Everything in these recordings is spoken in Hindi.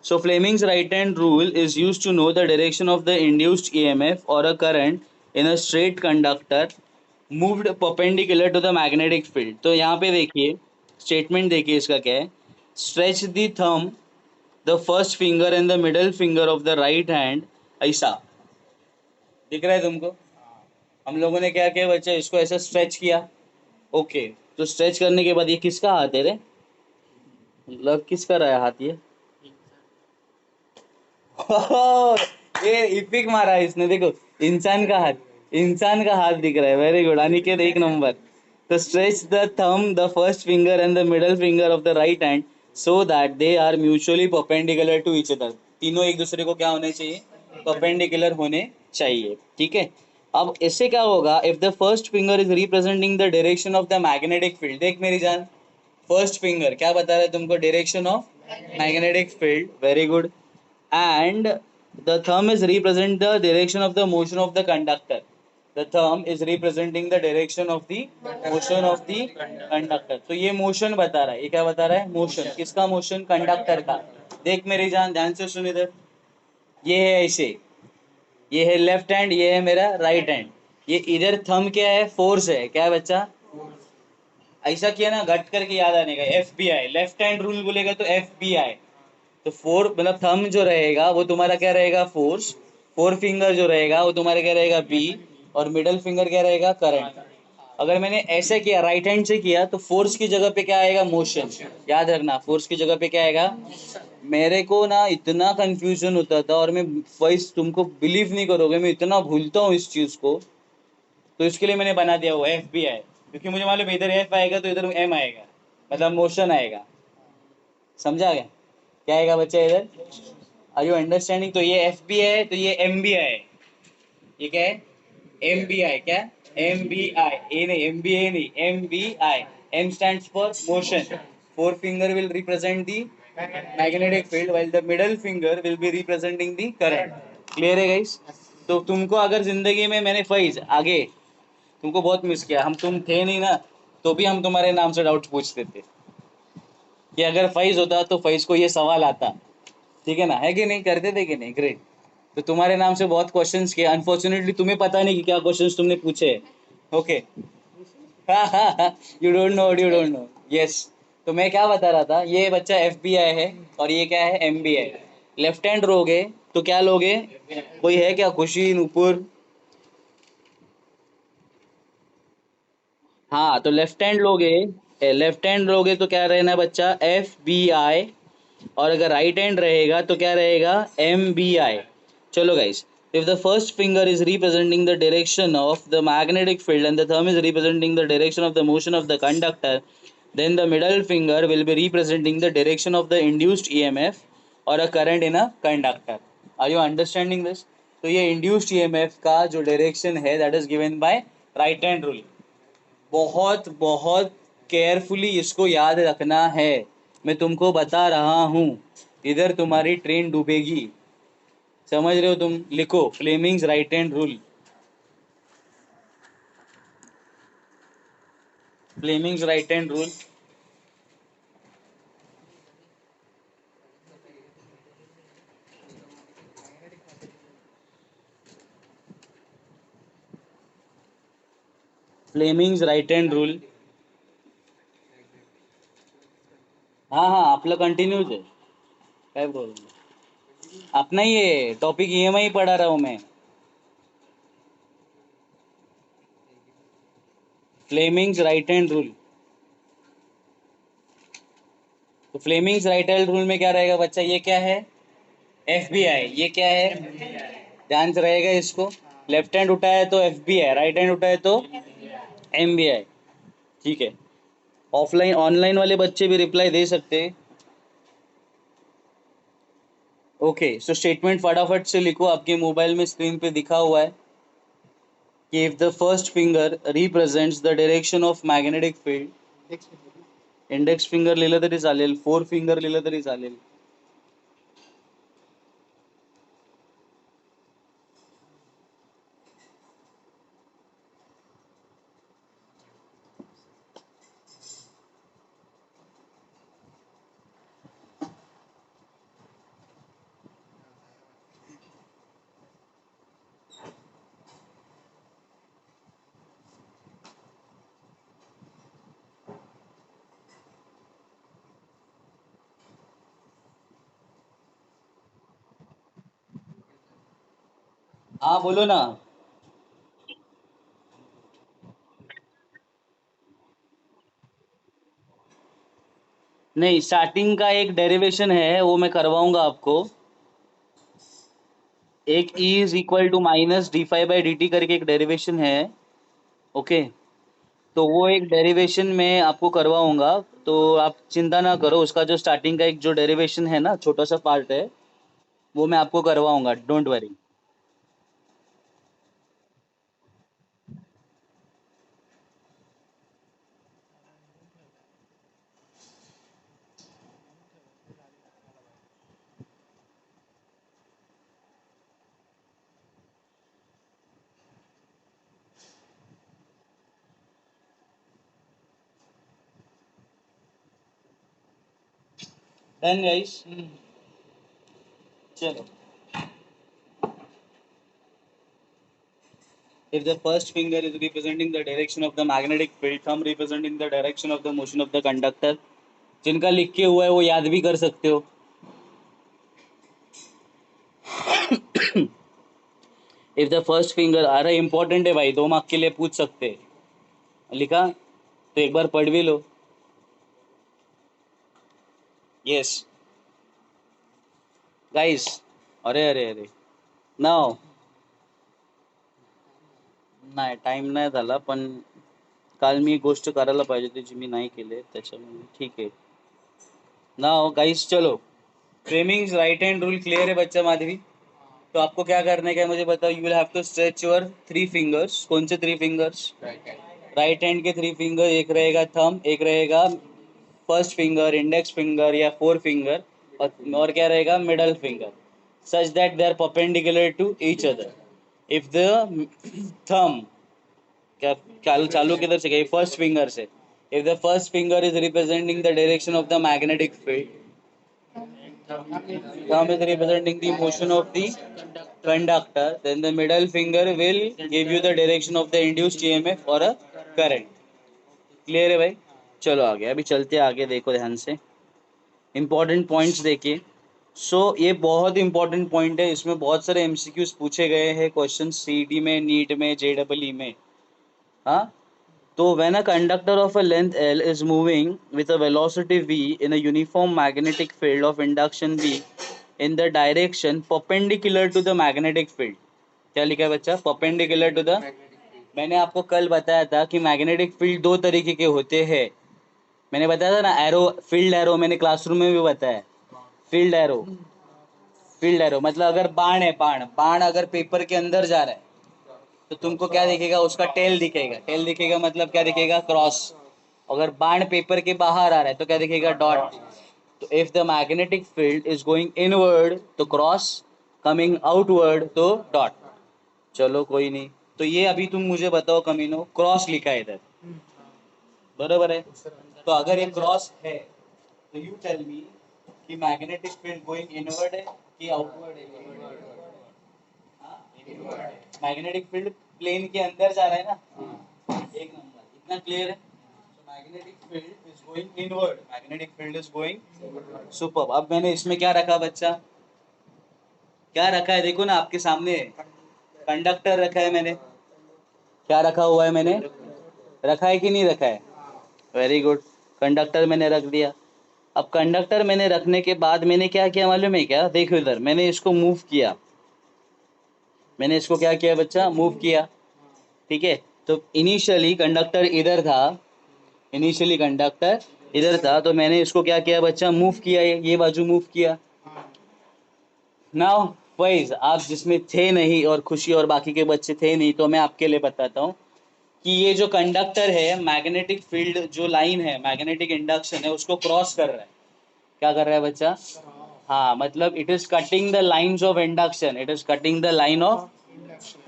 So Fleming's right hand rule is used to know the direction of the induced EMF or a current in a straight conductor moved perpendicular to the magnetic field. तो यहाँ पे देखिए स्टेटमेंट देखिए इसका क्या है. Stretch the thumb the first finger and the middle finger of the right hand. ऐसा दिख रहा है तुमको. हम लोगों ने क्या किया बच्चे, इसको ऐसा स्ट्रेच किया. ओके, तो स्ट्रेच करने के बाद ये किसका हाथ है रे, मतलब किसका रहा है हाथ ये. ये इपिक मारा है इसने, देखो इंसान का हाथ, इंसान का हाथ दिख रहा है. वेरी गुड अनिकेत, एक नंबर. तो stretch the thumb the first finger and the middle finger of the right hand so that they are mutually perpendicular to each other. तीनों एक दूसरे को क्या होने चाहिए, परपेंडिकुलर होने चाहिए. ठीक है. अब इससे क्या होगा, if the first finger is representing the direction of the magnetic field. देख मेरी जान, फर्स्ट फिंगर क्या बता रहा है तुमको, direction of magnetic field. Very good. And the thumb is represent the direction of the motion of the conductor. The thumb is representing the direction of the motion of the conductor. तो ये मोशन बता रहा है, ये क्या बता रहा है, मोशन. किसका मोशन, कंडक्टर का. देख मेरी जान, ध्यान से सुन इधर. ये है ऐसे, ये है लेफ्ट हैंड, ये है मेरा राइट हैंड. ये इधर थंब क्या है, फोर्स है. क्या है बच्चा, ऐसा किया ना गट करके याद आने का. FBI लेफ्ट हैंड रूल बोलेगा तो FBI. तो फोर मतलब थंब जो रहेगा वो तुम्हारा क्या रहेगा, फोर्स. फोर फिंगर जो रहेगा वो तुम्हारा क्या रहेगा, बी. और मिडल फिंगर क्या रहेगा, करंट. अगर मैंने ऐसे किया, राइट हैंड से किया, तो फोर्स की जगह पे क्या आएगा, मोशन. याद रखना, फोर्स की जगह पे क्या आएगा. मेरे को ना इतना कंफ्यूजन होता था, और मैं वॉइस तुमको बिलीव नहीं करोगे, मैं इतना भूलता हूँ इस चीज को. तो इसके लिए मैंने बना दिया वो FBI, क्योंकि मुझे मालूम इधर F आएगा तो इधर M आएगा, मतलब मोशन आएगा. समझा गया, क्या आएगा बच्चा इधर. Are you understanding. तो ये FBI है, तो ये MBI है. ये क्या है, MBI. क्या, MBI. ए नहीं, MBA नहीं, MBI. M stands for motion. Four finger will represent the magnetic field while the middle finger will be representing the current. Clear है गाइस. तो तुमको अगर जिंदगी में मैंने फैज आगे तुमको बहुत मिस किया, हम तुम थे नहीं ना, तो भी हम तुम्हारे नाम से डाउट पूछते थे कि अगर फैज होता तो फैज को ये सवाल आता. ठीक है ना, है कि नहीं, करते थे कि नहीं. ग्रेट. तो तुम्हारे नाम से बहुत क्वेश्चंस किए, अनफॉर्चुनेटली तुम्हें पता नहीं कि क्या क्वेश्चंस तुमने पूछे. Okay. You don't know, you don't know. Yes. तो मैं क्या बता रहा था, ये बच्चा FBI है और ये क्या है, MBI. लेफ्ट हैंड लोगे तो क्या लोगे, कोई है क्या, खुशी, नूपुर. हाँ, तो लेफ्ट हैंड लोगे तो क्या रहना बच्चा, FBI. और अगर राइट हैंड रहेगा तो क्या रहेगा, MBI. चलो guys, if the first finger is representing the direction of the magnetic field and the thumb is representing the direction of the motion of the conductor, then the middle finger will be representing the direction of the induced EMF or a current in a conductor. Are you understanding this. तो ये induced EMF का जो डायरेक्शन है, that is given by right hand rule. बहुत बहुत केयरफुली इसको याद रखना है. मैं तुमको बता रहा हूँ, इधर तुम्हारी ट्रेन डूबेगी. समझ रहे हो तुम, लिखो Fleming's right hand rule. Fleming's right hand rule. Fleming's right hand rule. हाँ हाँ, आपलं कंटिन्यूज आहे, काय प्रॉब्लेम. अपना ही है टॉपिक, EMI पढ़ा रहा हूँ मैं. Fleming's right hand rule. तो फ्लेमिंग्स राइट हैंड रूल में क्या रहेगा बच्चा, ये क्या है, FBI. ये क्या है, ध्यान से रहेगा इसको. लेफ्ट हैंड उठाया तो FBI, राइट हैंड उठाया तो MBI. ठीक है. ऑफलाइन ऑनलाइन वाले बच्चे भी रिप्लाई दे सकते हैं. ओके, सो स्टेटमेंट फटाफट से लिखो, आपके मोबाइल में स्क्रीन पे दिखा हुआ है कि if the first finger represents the direction of magnetic field. Index finger लिहिलं तरी चालेल, फोर फिंगर लिहिलं तरी चालेल. हाँ बोलो ना। नहीं, स्टार्टिंग का एक डेरिवेशन है वो मैं करवाऊंगा आपको। एक E is equal to minus D five by D T करके एक डेरिवेशन है। ओके। तो वो एक डेरिवेशन में आपको करवाऊंगा। तो आप चिंता ना करो, उसका जो स्टार्टिंग का एक जो डेरिवेशन है ना, छोटा सा पार्ट है, वो मैं आपको करवाऊंगा, डोंट वरी। Done guys. चलो। If the first finger is representing the direction of the magnetic field, thumb representing the direction of the motion of the conductor, जिनका लिख के हुआ है वो याद भी कर सकते हो। इफ द फर्स्ट फिंगर, अरे इंपॉर्टेंट है भाई, 2 मार्क के लिए पूछ सकते हैं। लिखा तो एक बार पढ़ भी लो। Yes guys. अरे अरे अरे, नाव नाही, टाइम नाही झाला, पण काल मी गोष्ट करायला पाहिजे होती जी मी नाही केली, त्याच्यामुळे ठीक आहे। नाव गाइस चलो। फ्रेमिंग्स राइट हैंड रूल क्लियर है बच्चा माधवी? तो आपको क्या करने का है मुझे बताओ। You will have to stretch your 3 fingers. कौन से 3 फिंगर्स? राइट हैंड के 3 फिंगर, एक रहेगा थंब, एक रहेगा फर्स्ट फिंगर, इंडेक्स फिंगर या 4 फिंगर, और क्या रहेगा middle finger, such that they are perpendicular to each other. If the thumb, क्या चालू चालू किधर से गई? फर्स्ट फिंगर से। If the first finger is representing the direction of the magnetic field, thumb is representing the motion of the conductor, then the middle finger will give you the direction of the induced EMF or a current। Clear है भाई? चलो आगे, अभी चलते हैं आगे, देखो ध्यान से इंपॉर्टेंट पॉइंट्स देखिए। ये बहुत इंपॉर्टेंट पॉइंट है, इसमें बहुत सारे एमसीक्यूज पूछे गए हैं, क्वेश्चन सीडी में, नीट में, जेडबल में। हाँ। तो when a conductor of a length L is moving with a velocity v in a uniform magnetic field of induction V in the direction perpendicular to the magnetic field, क्या लिखा है बच्चा? perpendicular to the, मैंने आपको कल बताया था कि मैग्नेटिक फील्ड 2 तरीके के होते हैं। मैंने बताया था ना, एरो, फील्ड एरो, मैंने क्लासरूम में भी बताया। फील्ड एरो, फील्ड एरो मतलब अगर बाण है, बाण बाण अगर पेपर के अंदर जा रहा है तो तुमको क्या दिखेगा? उसका टेल दिखेगा। टेल दिखेगा मतलब क्या दिखेगा? क्रॉस। अगर बाण पेपर के बाहर आ रहा है तो क्या दिखेगा? डॉट। तो if the magnetic field is going inward तो क्रॉस, कमिंग आउटवर्ड तो डॉट। चलो कोई नहीं। तो ये अभी तुम मुझे बताओ कमीनो, क्रॉस लिखा है इधर, बरोबर है? तो अगर ये क्रॉस है तो यू टेल मी कि मैग्नेटिक फील्ड गोइंग इनवर्ड है कि आउटवर्ड है? मैग्नेटिक फील्ड प्लेन के अंदर जा रहा है ना। एक नंबर, इतना क्लियर है? Magnetic field is going inward, magnetic field is going super. अब मैंने इसमें क्या रखा बच्चा? क्या रखा है देखो ना आपके सामने, कंडक्टर रखा है मैंने। क्या रखा हुआ है मैंने? रखा है कि नहीं रखा है? Very good. कंडक्टर मैंने रख दिया। अब कंडक्टर मैंने रखने के बाद मैंने क्या किया मालूम है क्या? देखो इधर, मैंने इसको मूव किया। मैंने इसको क्या किया बच्चा? मूव किया। ठीक है। तो इनिशियली कंडक्टर इधर था, इनिशियली कंडक्टर इधर था, तो मैंने इसको क्या किया बच्चा? मूव किया, ये बाजू मूव किया। नाउ वाइज आप जिसमें थे नहीं और खुशी और बाकी के बच्चे थे नहीं, तो मैं आपके लिए बताता हूँ कि ये जो कंडक्टर है, मैग्नेटिक फील्ड जो लाइन है, मैग्नेटिक इंडक्शन है, उसको क्रॉस कर रहा है। क्या कर रहा है बच्चा? हाँ, मतलब it is cutting the lines of induction, it is cutting the line of,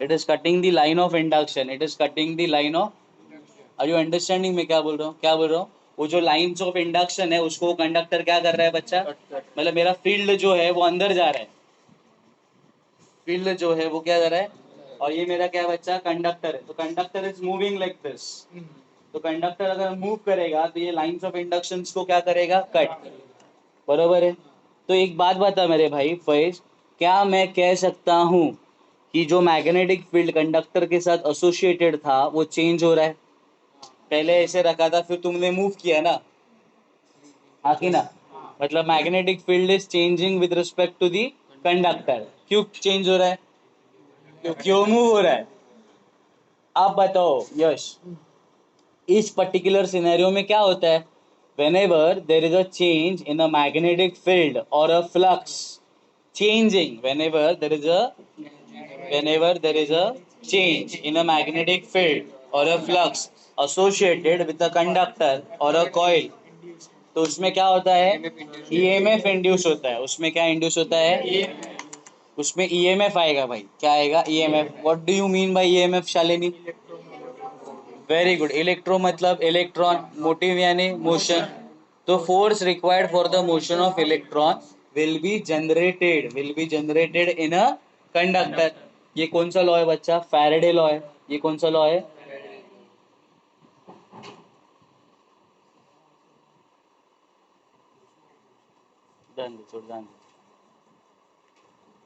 it is cutting the line of induction, it is cutting the line of, are you understanding मैं क्या बोल रहा हूँ? क्या बोल रहा हूँ? वो जो लाइन्स ऑफ इंडक्शन है उसको कंडक्टर क्या कर रहा है बच्चा? मतलब मेरा फील्ड जो है वो अंदर जा रहा है, फील्ड जो है वो क्या कर रहा है? और ये मेरा क्या बच्चा? कंडक्टर है। तो conductor is moving like this. तो कंडक्टर अगर मूव करेगा तो ये लाइंस ऑफ इंडक्शन को क्या करेगा? कट। बरोबर है? तो एक बात बता मेरे भाई फैज, क्या मैं कह सकता हूँ कि जो मैग्नेटिक फील्ड कंडक्टर के साथ एसोसिएटेड था वो चेंज हो रहा है। पहले ऐसे रखा था, फिर तुमने मूव किया ना, हाँ कि ना? मतलब magnetic field is changing with respect to the conductor. क्यों चेंज हो रहा है? क्यों मूव हो रहा है? आप बताओ यश। इस पर्टिकुलर सिनेरियो में क्या होता है? whenever there is a change in a magnetic field or a flux changing, whenever there is a change in a magnetic field or a flux associated with a conductor or a coil, तो उसमें क्या होता है? ईएमएफ इंड्यूस होता है। उसमें क्या इंड्यूस होता है? उसमें ईएमएफ आएगा भाई। क्या आएगा? EMF. What do you mean by EMF Shalini? Very good. Electro मतलब इलेक्ट्रॉन, मोटिव यानी मोशन। तो force required for the motion of electron will be generated in a conductor. ये कौन सा लॉ है बच्चा? फैराडे लॉ है। ये कौन सा लॉ है?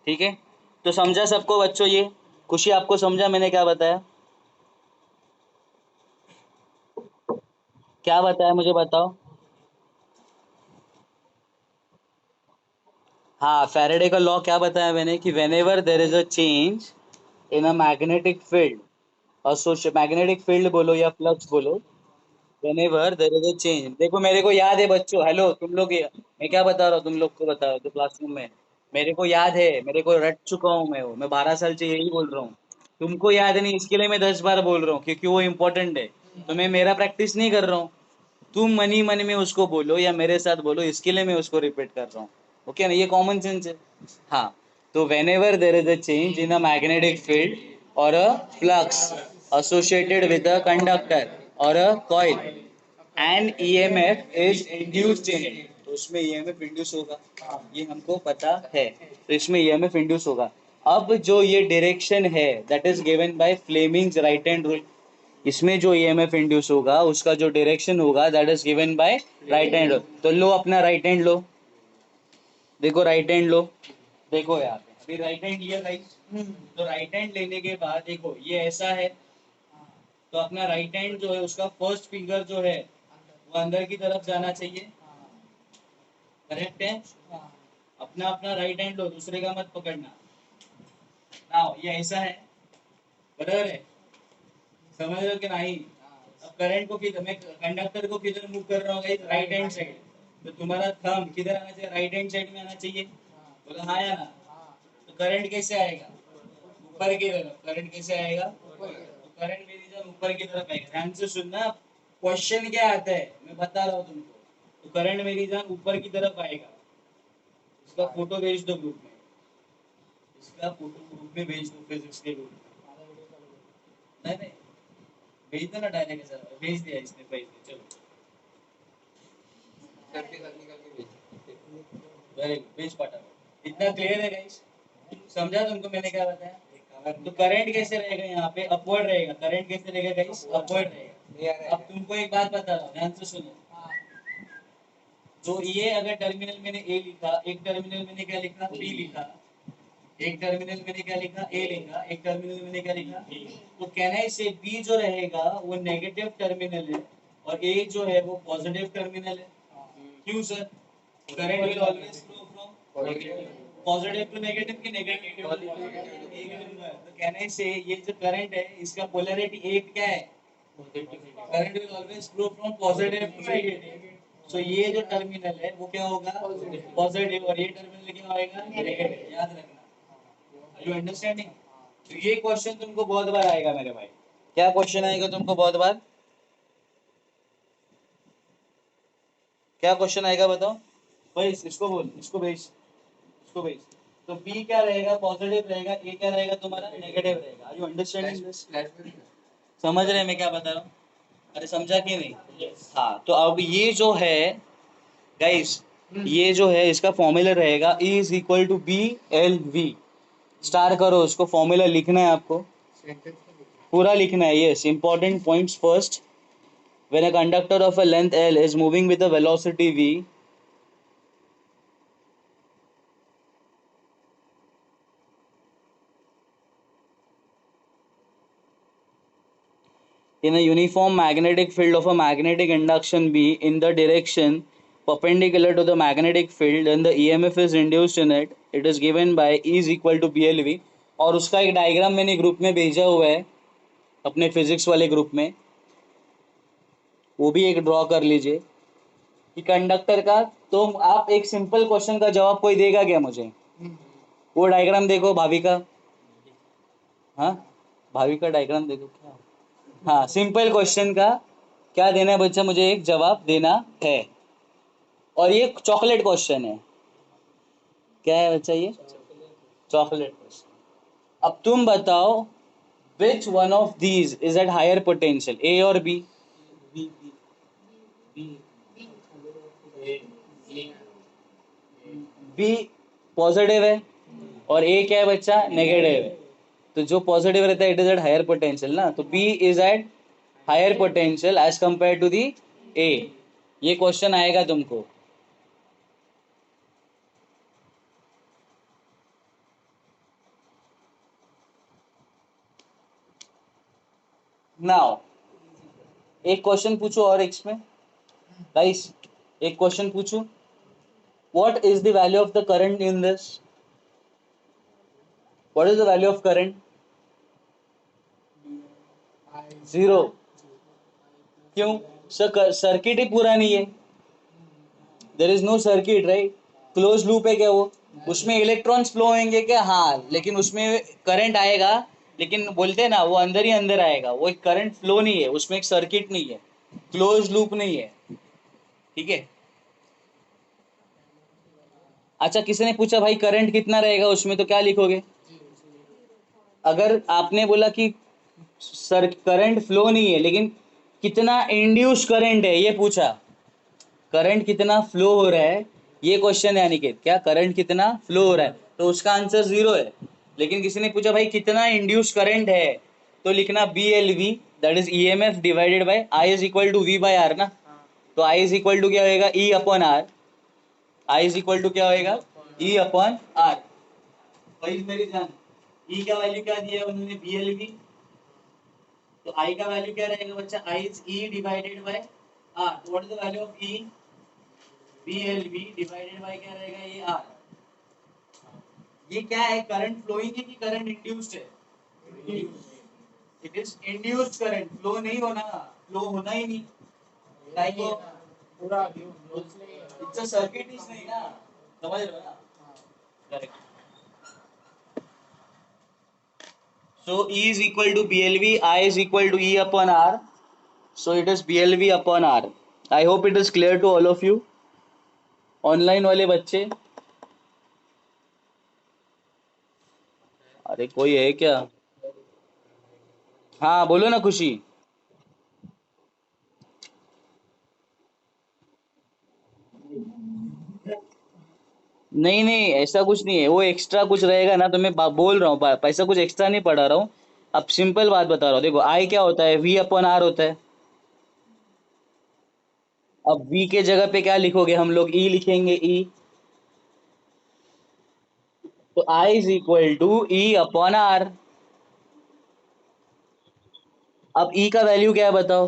ठीक है, तो समझा सबको बच्चों? ये खुशी आपको समझा मैंने क्या बताया? क्या बताया मुझे बताओ। हाँ, फैराडे का लॉ क्या बताया मैंने कि whenever there is a change in a magnetic field, associate magnetic field बोलो या फ्लक्स बोलो, whenever there is a change। देखो मेरे को याद है बच्चों, हेलो तुम लोग, मैं क्या बता रहा हूँ तुम लोग को, बता रहा हूँ तो क्लासरूम में मेरे को याद है, मेरे को रट चुका हूँ मैं 12 साल से यही बोल रहा हूँ। तुमको याद नहीं इसके लिए मैं 10 बार बोल रहा हूँ, क्योंकि वो इम्पोर्टेंट है। तो मैं मेरा प्रैक्टिस नहीं कर रहा हूँ, तुम मन ही मन में उसको बोलो या मेरे साथ बोलो, इसके लिए मैं उसको रिपीट कर रहा हूँ। ओके ना? ये कॉमन सेंस है। हाँ, तो whenever there is a change in a magnetic field or a flux associated with a conductor or a coil, and EMF is induced in it, तो उसमें EMF इंड्यूस होगा, ये हमको पता है। तो इसमें EMF इंड्यूस होगा। अब जो ये डायरेक्शन है that is given by Fleming's right hand rule. इसमें जो ईएमएफ इंड्यूस होगा उसका जो डायरेक्शन होगा that is given by right hand. तो लो अपना राइट हैंड लो, देखो राइट हैंड लो। देखो यार, अभी राइट हैंड लिया गाइस। तो राइट हैंड लेने के बाद देखो ये ऐसा है, तो अपना राइट हैंड जो है उसका फर्स्ट फिंगर जो है वो अंदर की तरफ जाना चाहिए। करेक्ट है? अपना अपना राइट हैंड लो, दूसरे का मत पकड़ना। नाउ ये ऐसा है, बराबर है? समझ रहे हो कि नहीं? अब करंट को किधर, मैं कंडक्टर को किधर मूव कर रहा हूँ? Right hand side. तो तुम्हारा थंब किधर आना चाहिए? राइट हैंड साइड में आना चाहिए। बोला हाँ या ना? तो करंट कैसे आएगा? ऊपर की तरफ। करंट कैसे आएगा? तो करंट मेरी जब ऊपर की तरफ आएगा, ध्यान से सुनना। क्वेश्चन क्या आता है मैं बता रहा हूँ तुमको। तो करंट मेरी जान ऊपर की तरफ आएगा। इसका फोटो भेज दो ग्रुप में, इसका फोटो ग्रुप में भेज दो, फिजिक्स के ग्रुप में। नहीं नहीं, भेज दो ना डायरेक्ट सर। भेज दिया इसने, भेज दिया। चलो वेरी गुड, भेज पाटा। इतना क्लियर है गाइस? समझा तुमको मैंने क्या बताया? तो करंट कैसे रहेगा? यहाँ पे अपवर्ड रहेगा। करंट कैसे रहेगा गाइस? अपवर्ड रहेगा। अब तुमको एक बात बता रहा हूँ, ध्यान से सुनो। जो ये अगर टर्मिनल मैंने ए लिखा, एक टर्मिनल मैंने क्या लिखा? बी लिखा। एक टर्मिनल मैंने क्या लिखा? ए लिखा। एक टर्मिनल मैंने क्या लिखा? तो कहना से बी जो रहेगा वो नेगेटिव टर्मिनल है और ए जो है वो पॉजिटिव टर्मिनल है। क्यों sir? Current will always flow from positive to negative की नेगेटिव टू पॉजिटिव। तो कहने से ये जो करंट है इसका पोलैरिटी एक क्या है? Current will always flow from positive to negative. So ये जो टर्मिनल है वो क्या होगा? पॉजिटिव। और ये टर्मिनल क्या होगा? नेगेटिव। याद रखना। Are you understanding? तो ये क्वेश्चन तुमको बहुत बार आएगा मेरे भाई। क्या क्वेश्चन आएगा तुमको बहुत बार? क्या क्वेश्चन आएगा बताओ भाई? इसको बोल, इसको भेज, इसको भेज। तो बी क्या रहेगा? पॉजिटिव रहेगा। ए क्या रहेगा तुम्हारा? नेगेटिव रहेगा। Are you understanding this? समझ रहे हैं मैं क्या बता रहा हूँ? अरे समझा कि नहीं? हाँ, तो अब ये जो है गाइस, ये जो है इसका फॉर्मूला रहेगा E is equal to B L V. Star करो उसको, फॉर्मूला लिखना है आपको, पूरा लिखना है। Yes, important points first. When a conductor of a length L is moving with a velocity v, in a uniform magnetic field of a magnetic induction B in the direction perpendicular to the magnetic field, then the EMF is induced in it. It is given by E is equal to BLV. और उसका एक डायग्राम मैंने ग्रुप में भेजा हुआ है अपने फिजिक्स वाले ग्रुप में, वो भी एक ड्रॉ कर लीजिए कि कंडक्टर का। तो आप एक सिंपल क्वेश्चन का जवाब कोई देगा क्या मुझे? वो डायग्राम देखो भाभी का, हाँ भाभी का डायग्राम देखो क्या। हाँ, सिंपल क्वेश्चन का क्या देना है बच्चा, मुझे एक जवाब देना है। और ये चॉकलेट क्वेश्चन है। क्या है बच्चा ये? Chocolate question. अब तुम बताओ which one of these is at higher potential, A or B? B positive है और ए क्या है बच्चा? नेगेटिव है। तो जो पॉजिटिव रहता है it is at higher potential ना, तो B is at higher potential as compared to the A. ये क्वेश्चन आएगा तुमको। नाउ एक क्वेश्चन पूछो और इसमें गाइस, एक क्वेश्चन पूछूं। What is the value of the current in this? What is the value of current? 0। क्यों? सर्किट ही पूरा नहीं है। There is no circuit, right? Close loop है क्या वो? उसमें इलेक्ट्रॉन्स फ्लो होंगे क्या? हाँ, लेकिन उसमें करंट आएगा, लेकिन बोलते हैं ना वो अंदर ही अंदर आएगा, वो एक करंट फ्लो नहीं है, उसमें एक सर्किट नहीं है, क्लोज लूप नहीं है। ठीक है। अच्छा, किसी ने पूछा भाई करंट कितना रहेगा उसमें, तो क्या लिखोगे? अगर आपने बोला कि सर करंट फ्लो नहीं है लेकिन कितना इंड्यूस करंट है ये पूछा, करंट कितना फ्लो हो रहा है ये क्वेश्चन है अनिकेत, क्या करंट कितना फ्लो हो रहा है, तो उसका आंसर 0 है। लेकिन किसी ने पूछा भाई कितना इंड्यूस करंट है, तो लिखना BLV, that is EMF divided by I is equal to V by R ना। तो I इज इक्वल टू क्या होएगा? E upon R। I is equal to क्या होएगा? E upon R। वही मेरी जान, E का वैल्यू क्या दिया है उन्होंने? BLV। तो I का वैल्यू क्या रहेगा बच्चा? I is E divided by R। What is the value of E? BLV divided by क्या रहेगा? ये R। ये क्या है? करंट फ्लोइंग है कि करंट इंड्यूस्ड है? It is induced current, flow नहीं होना, फ्लो होना ही नहीं। लाइक पूरा इट्स अ सर्किट इज नहीं ना, समझ रहे हो ना? Correct. So E is equal to BLV, I is equal to E upon R. So it is BLV upon R. I hope it is clear to all of you. Online वाले बच्चे, अरे कोई है क्या? हाँ बोलो ना खुशी। नहीं नहीं, ऐसा कुछ नहीं है, वो एक्स्ट्रा कुछ रहेगा ना, तो मैं बोल रहा हूँ पैसा कुछ एक्स्ट्रा नहीं पढ़ा रहा हूँ। अब सिंपल बात बता रहा हूँ, देखो आई क्या होता है? V अपॉन R होता है। अब V के जगह पे क्या लिखोगे हम लोग? E लिखेंगे, E। तो I is equal to E upon R। अब E का वैल्यू क्या है बताओ?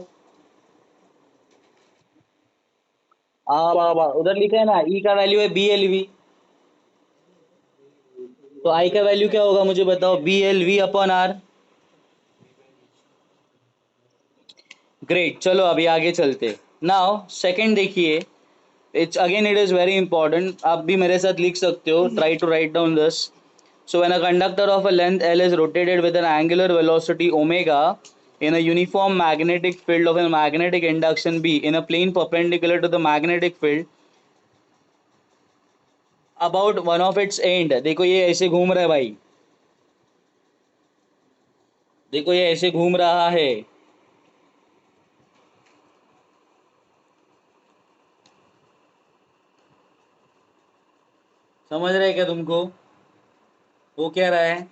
उधर लिखा है ना, E का वैल्यू है BLV। तो I का वैल्यू क्या होगा मुझे बताओ? BLV upon R। ग्रेट, चलो अभी आगे चलते। नाउ सेकंड देखिए, इट इज वेरी इंपॉर्टेंट, आप भी मेरे साथ लिख सकते हो, try to write down this. So when a conductor of a length L is rotated with an angular velocity omega in a uniform magnetic field of a magnetic induction B in a plane perpendicular to the magnetic field about one of its end, देखो ये ऐसे घूम रहा है भाई, देखो ये ऐसे घूम रहा है। समझ रहे क्या तुमको? वो क्या रहा है?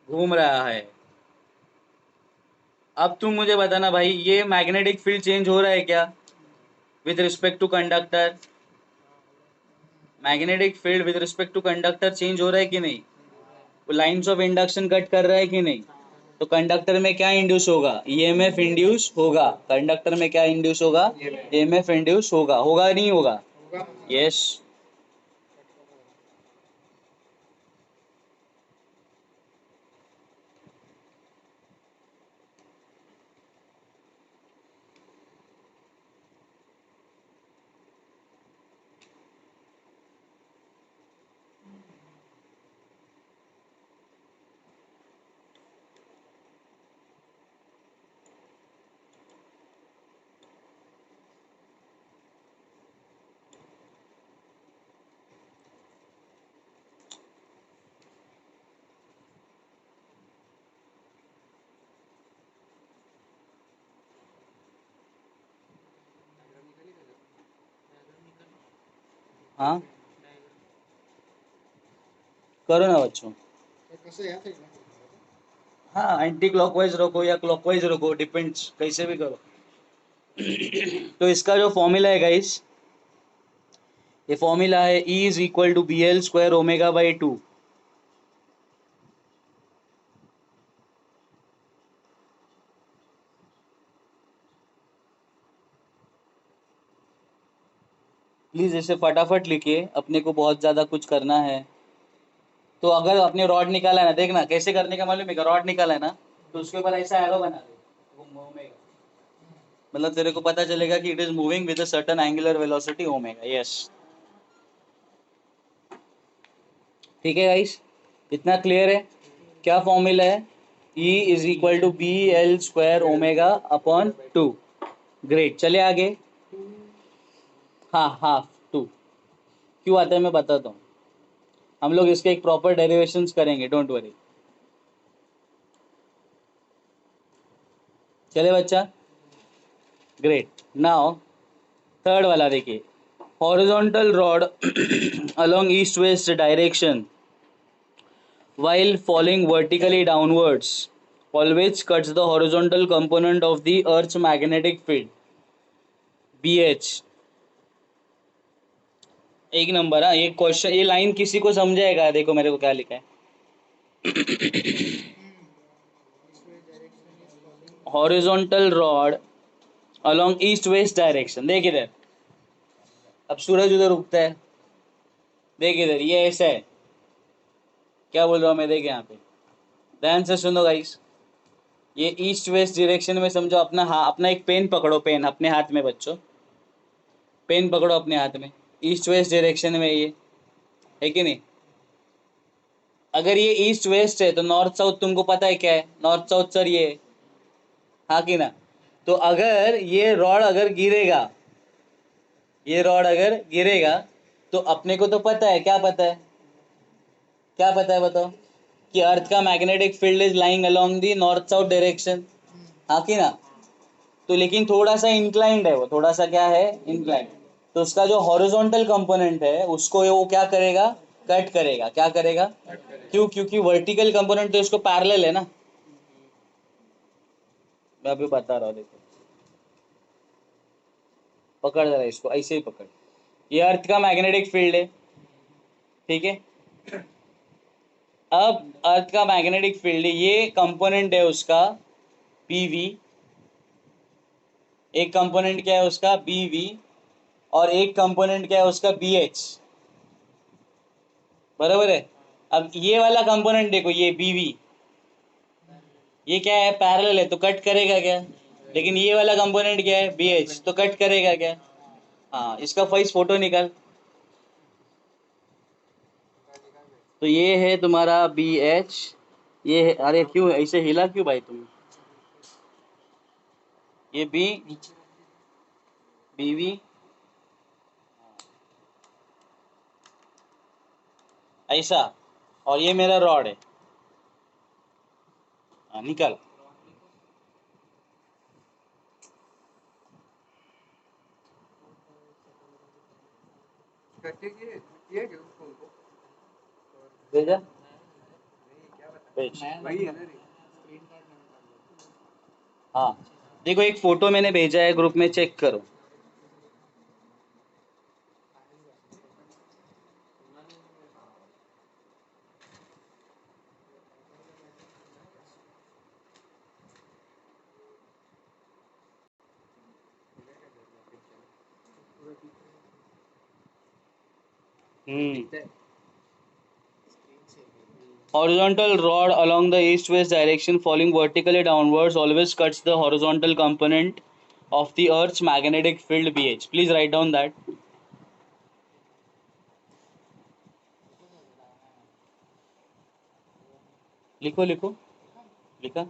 घूम रहा है। अब तुम मुझे बताना भाई, ये मैग्नेटिक फील्ड चेंज हो रहा है क्या with respect to conductor? Magnetic field with respect to conductor change हो रहा है कि नहीं? वो लाइंस ऑफ इंडक्शन कट कर रहा है कि नहीं? तो कंडक्टर में क्या इंड्यूस होगा? ईएमएफ इंड्यूस होगा। कंडक्टर में क्या इंड्यूस होगा? ईएमएफ इंड्यूस होगा। होगा नहीं होगा? यस। हाँ करो ना बच्चों। हाँ एंटी क्लॉकवाइज रखो या क्लॉकवाइज रखो, डिपेंड्स, कैसे भी करो। तो इसका जो फॉर्मूला है गाइस, ये फॉर्मूला है E is equal to B L square omega by 2। Please इसे फटाफट लिखिए, अपने को बहुत ज्यादा कुछ करना है। तो अगर अपने रॉड निकाला है ना, देखना कैसे करने का मालूम है क्या? रॉड निकाला है ना, तो उसके ऊपर ऐसा एरो बना दे, वो घूमेगा। मतलब तेरे को पता चलेगा कि it is moving with a certain angular velocity omega. Yes, ठीक है गाइस, इतना क्लियर है? क्या फॉर्मूला है? E is equal to B L square omega upon 2। Great, चले आगे। हाँ हाफ 2 क्यों आता है मैं बताता हूँ। हम लोग इसके एक प्रॉपर डेरिवेशंस करेंगे, डोंट वरी। चले बच्चा, ग्रेट। नाउ थर्ड वाला देखिए, horizontal rod along east west direction while falling vertically downwards always cuts the horizontal component of the earth's magnetic field BH। एक नंबर। हाँ, ये क्वेश्चन, ये लाइन किसी को समझाएगा? देखो मेरे को क्या लिखा है, horizontal rod along east west direction. देख इधर, अब सूरज उधर उगता है, देख इधर, ये ऐसा है। क्या बोल रहा हूँ मैं? देख यहाँ पे, ध्यान से सुनो गाइस। ये ईस्ट वेस्ट डायरेक्शन में समझो। अपना अपना एक पेन पकड़ो, पेन अपने हाथ में बच्चों, पेन पकड़ो अपने हाथ में। ईस्ट वेस्ट डायरेक्शन में ये है कि नहीं? अगर ये ईस्ट वेस्ट है तो नॉर्थ साउथ तुमको पता है क्या है? नॉर्थ साउथ सर ये है, हाँ कि ना? तो अगर ये रॉड अगर गिरेगा, ये रॉड अगर गिरेगा, तो अपने को तो पता है, क्या पता है? क्या पता है बताओ? कि अर्थ का magnetic field is lying along the north south direction, हाँ कि ना? तो लेकिन थोड़ा सा इंक्लाइंड है, वो थोड़ा सा क्या है? इंक्लाइंड। तो उसका जो हॉरिजॉन्टल कंपोनेंट है उसको वो क्या करेगा? कट करेगा। क्या करेगा? क्यों? क्योंकि वर्टिकल कंपोनेंट तो इसको पैरेलल है ना। मैं अभी बता रहा हूँ, देखो, पकड़ जरा इसको, ऐसे ही पकड़। ये अर्थ का मैग्नेटिक फील्ड है, ठीक है? अब अर्थ का मैग्नेटिक फील्ड, ये कंपोनेंट है उसका पीवी, एक कंपोनेंट क्या है उसका? बीवी, और एक कंपोनेंट क्या है उसका? बीएच, बराबर है? अब ये वाला कंपोनेंट देखो, ये बीवी, ये क्या है? पैरेलल है, तो कट करेगा क्या? लेकिन ये वाला कंपोनेंट क्या है? बीएच, तो कट करेगा क्या? हाँ, इसका फेस फोटो निकाल। तो ये है तुम्हारा बी एच, ये है, अरे क्यों ऐसे हिला क्यों भाई तुम? ये बी, बीवी, ऐसा, और ये मेरा रॉड है। हाँ, निकल। भेजा, भेज। हाँ, देखो एक फोटो मैंने भेजा है ग्रुप में, चेक करो। हम्म horizontal rod along the east west direction falling vertically downwards always cuts the horizontal component of the earth's magnetic field BH. Please write down that. लिखो लिखो लिखा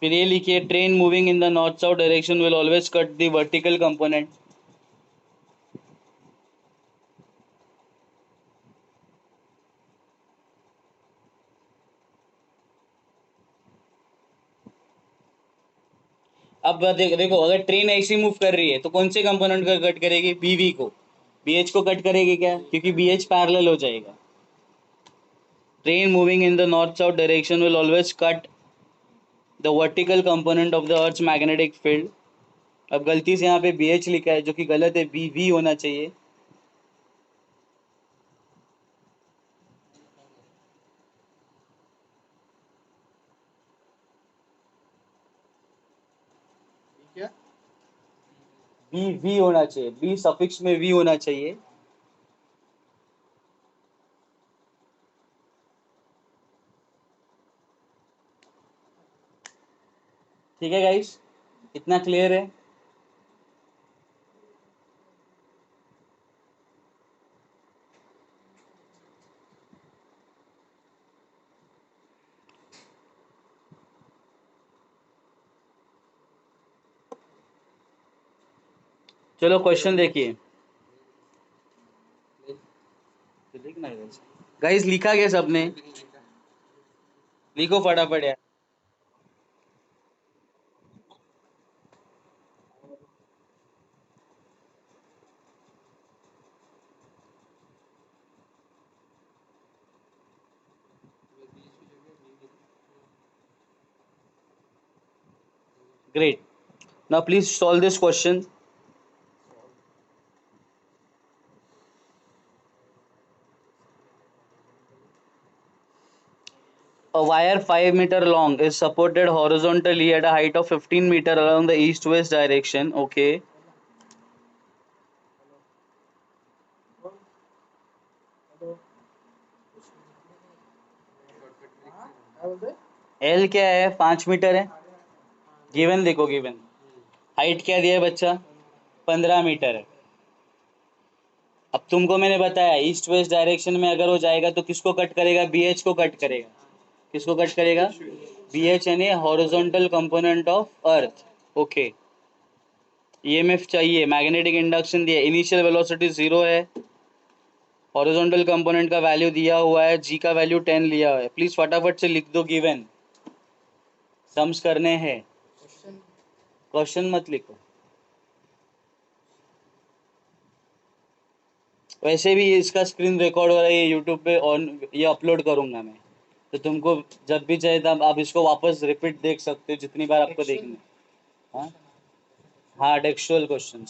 फिर ये लिखिए train moving in the north south direction will always cut the vertical component. अब देखो अगर ट्रेन ऐसी मूव कर रही है तो कौन से कंपोनेंट को कट करेगी बीवी को. बीएच को कट करेगी क्या क्योंकि बीएच पैरेलल हो जाएगा. Train moving in the north south direction will always cut the vertical component of the earth's magnetic field. अब गलती से यहाँ पे बी एच लिखा है जो कि गलत है बी वी होना चाहिए. बी वी होना चाहिए बी सफिक्स में वी होना चाहिए. ठीक है गाइस इतना क्लियर है. चलो क्वेश्चन देखिए. गाइस लिखा क्या सबने लिखो फटाफट यार. Great. Now please solve this question. A wire 5 meter long is supported horizontally at a height of 15 meter along the east west direction. Okay. L क्या है 5 मीटर है. गिवन देखो गिवन हाइट क्या दिया है बच्चा 15 मीटर है. अब तुमको मैंने बताया ईस्ट वेस्ट डायरेक्शन में अगर हो जाएगा तो किसको कट करेगा बीएच को कट करेगा. किसको कट करेगा बीएच यानी horizontal component of earth. Okay. EMF चाहिए मैग्नेटिक इंडक्शन दिया इनिशियल वेलोसिटी 0 है. हॉरिजॉन्टल कंपोनेंट का वैल्यू दिया हुआ है जी का वैल्यू 10 लिया हुआ है. प्लीज फटाफट से लिख दो गिवन सम्स करने हैं. क्वेश्चन मत लिखो. वैसे भी इसका स्क्रीन रिकॉर्ड हो रहा है ये यूट्यूब पे ऑन ये अपलोड करूंगा मैं. तो तुमको जब भी चाहे तब आप इसको वापस रिपीट देख सकते हो जितनी बार आपको देखना. हाँ हाँ textual question.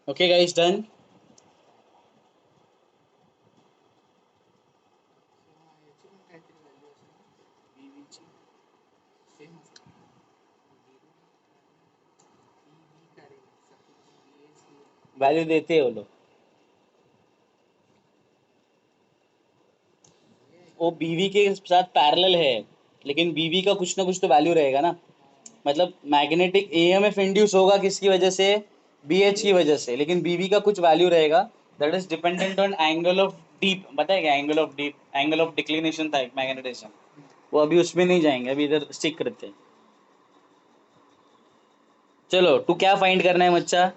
Okay guys done. Value देते हैं वो लोग. वो बीवी के साथ पैरेलल है लेकिन बीवी का कुछ ना कुछ तो वैल्यू रहेगा ना. मतलब मैग्नेटिक एएमएफ इंड्यूस होगा किसकी वजह से बीएच की वजह से लेकिन बीवी का कुछ वैल्यू रहेगा. That is dependent on angle of deep. बताया क्या angle of deep angle of declination था एक मैग्नेटिज्म. वो अभी उसमें नहीं जाएंगे अभी इधर स्टिक करते हैं. चलो टू क्या फाइंड करना है बच्चा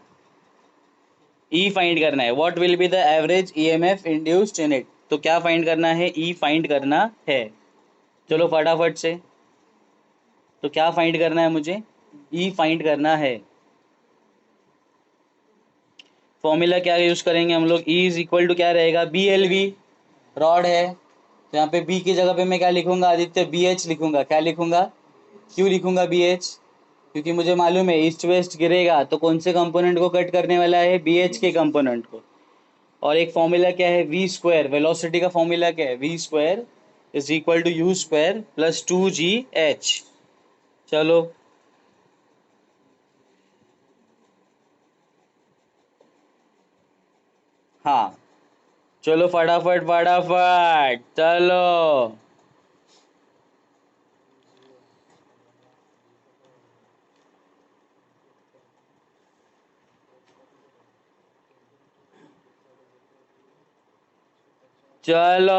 ई फाइंड करना है. What will be the average EMF induced in it. तो क्या फाइंड करना है ई फाइंड करना है. चलो फटाफट से. तो क्या फाइंड करना है मुझे ई फाइंड करना है. फॉर्मूला क्या यूज करेंगे हम लोग ई इज इक्वल टू क्या रहेगा बी एल वी. रॉड है तो यहाँ पे बी की जगह पे मैं क्या लिखूंगा आदित्य बी एच लिखूंगा. क्या लिखूंगा क्यों लिखूंगा बी एच क्योंकि मुझे मालूम है ईस्ट वेस्ट गिरेगा तो कौन से कंपोनेंट को कट करने वाला है बी एच के कंपोनेंट को. और एक फॉर्मूला क्या है, वी स्क्वायर, वेलोसिटी का फॉर्मूला क्या है, V square is equal to U square plus 2gh। चलो हाँ, चलो फटाफट फटाफट चलो। चलो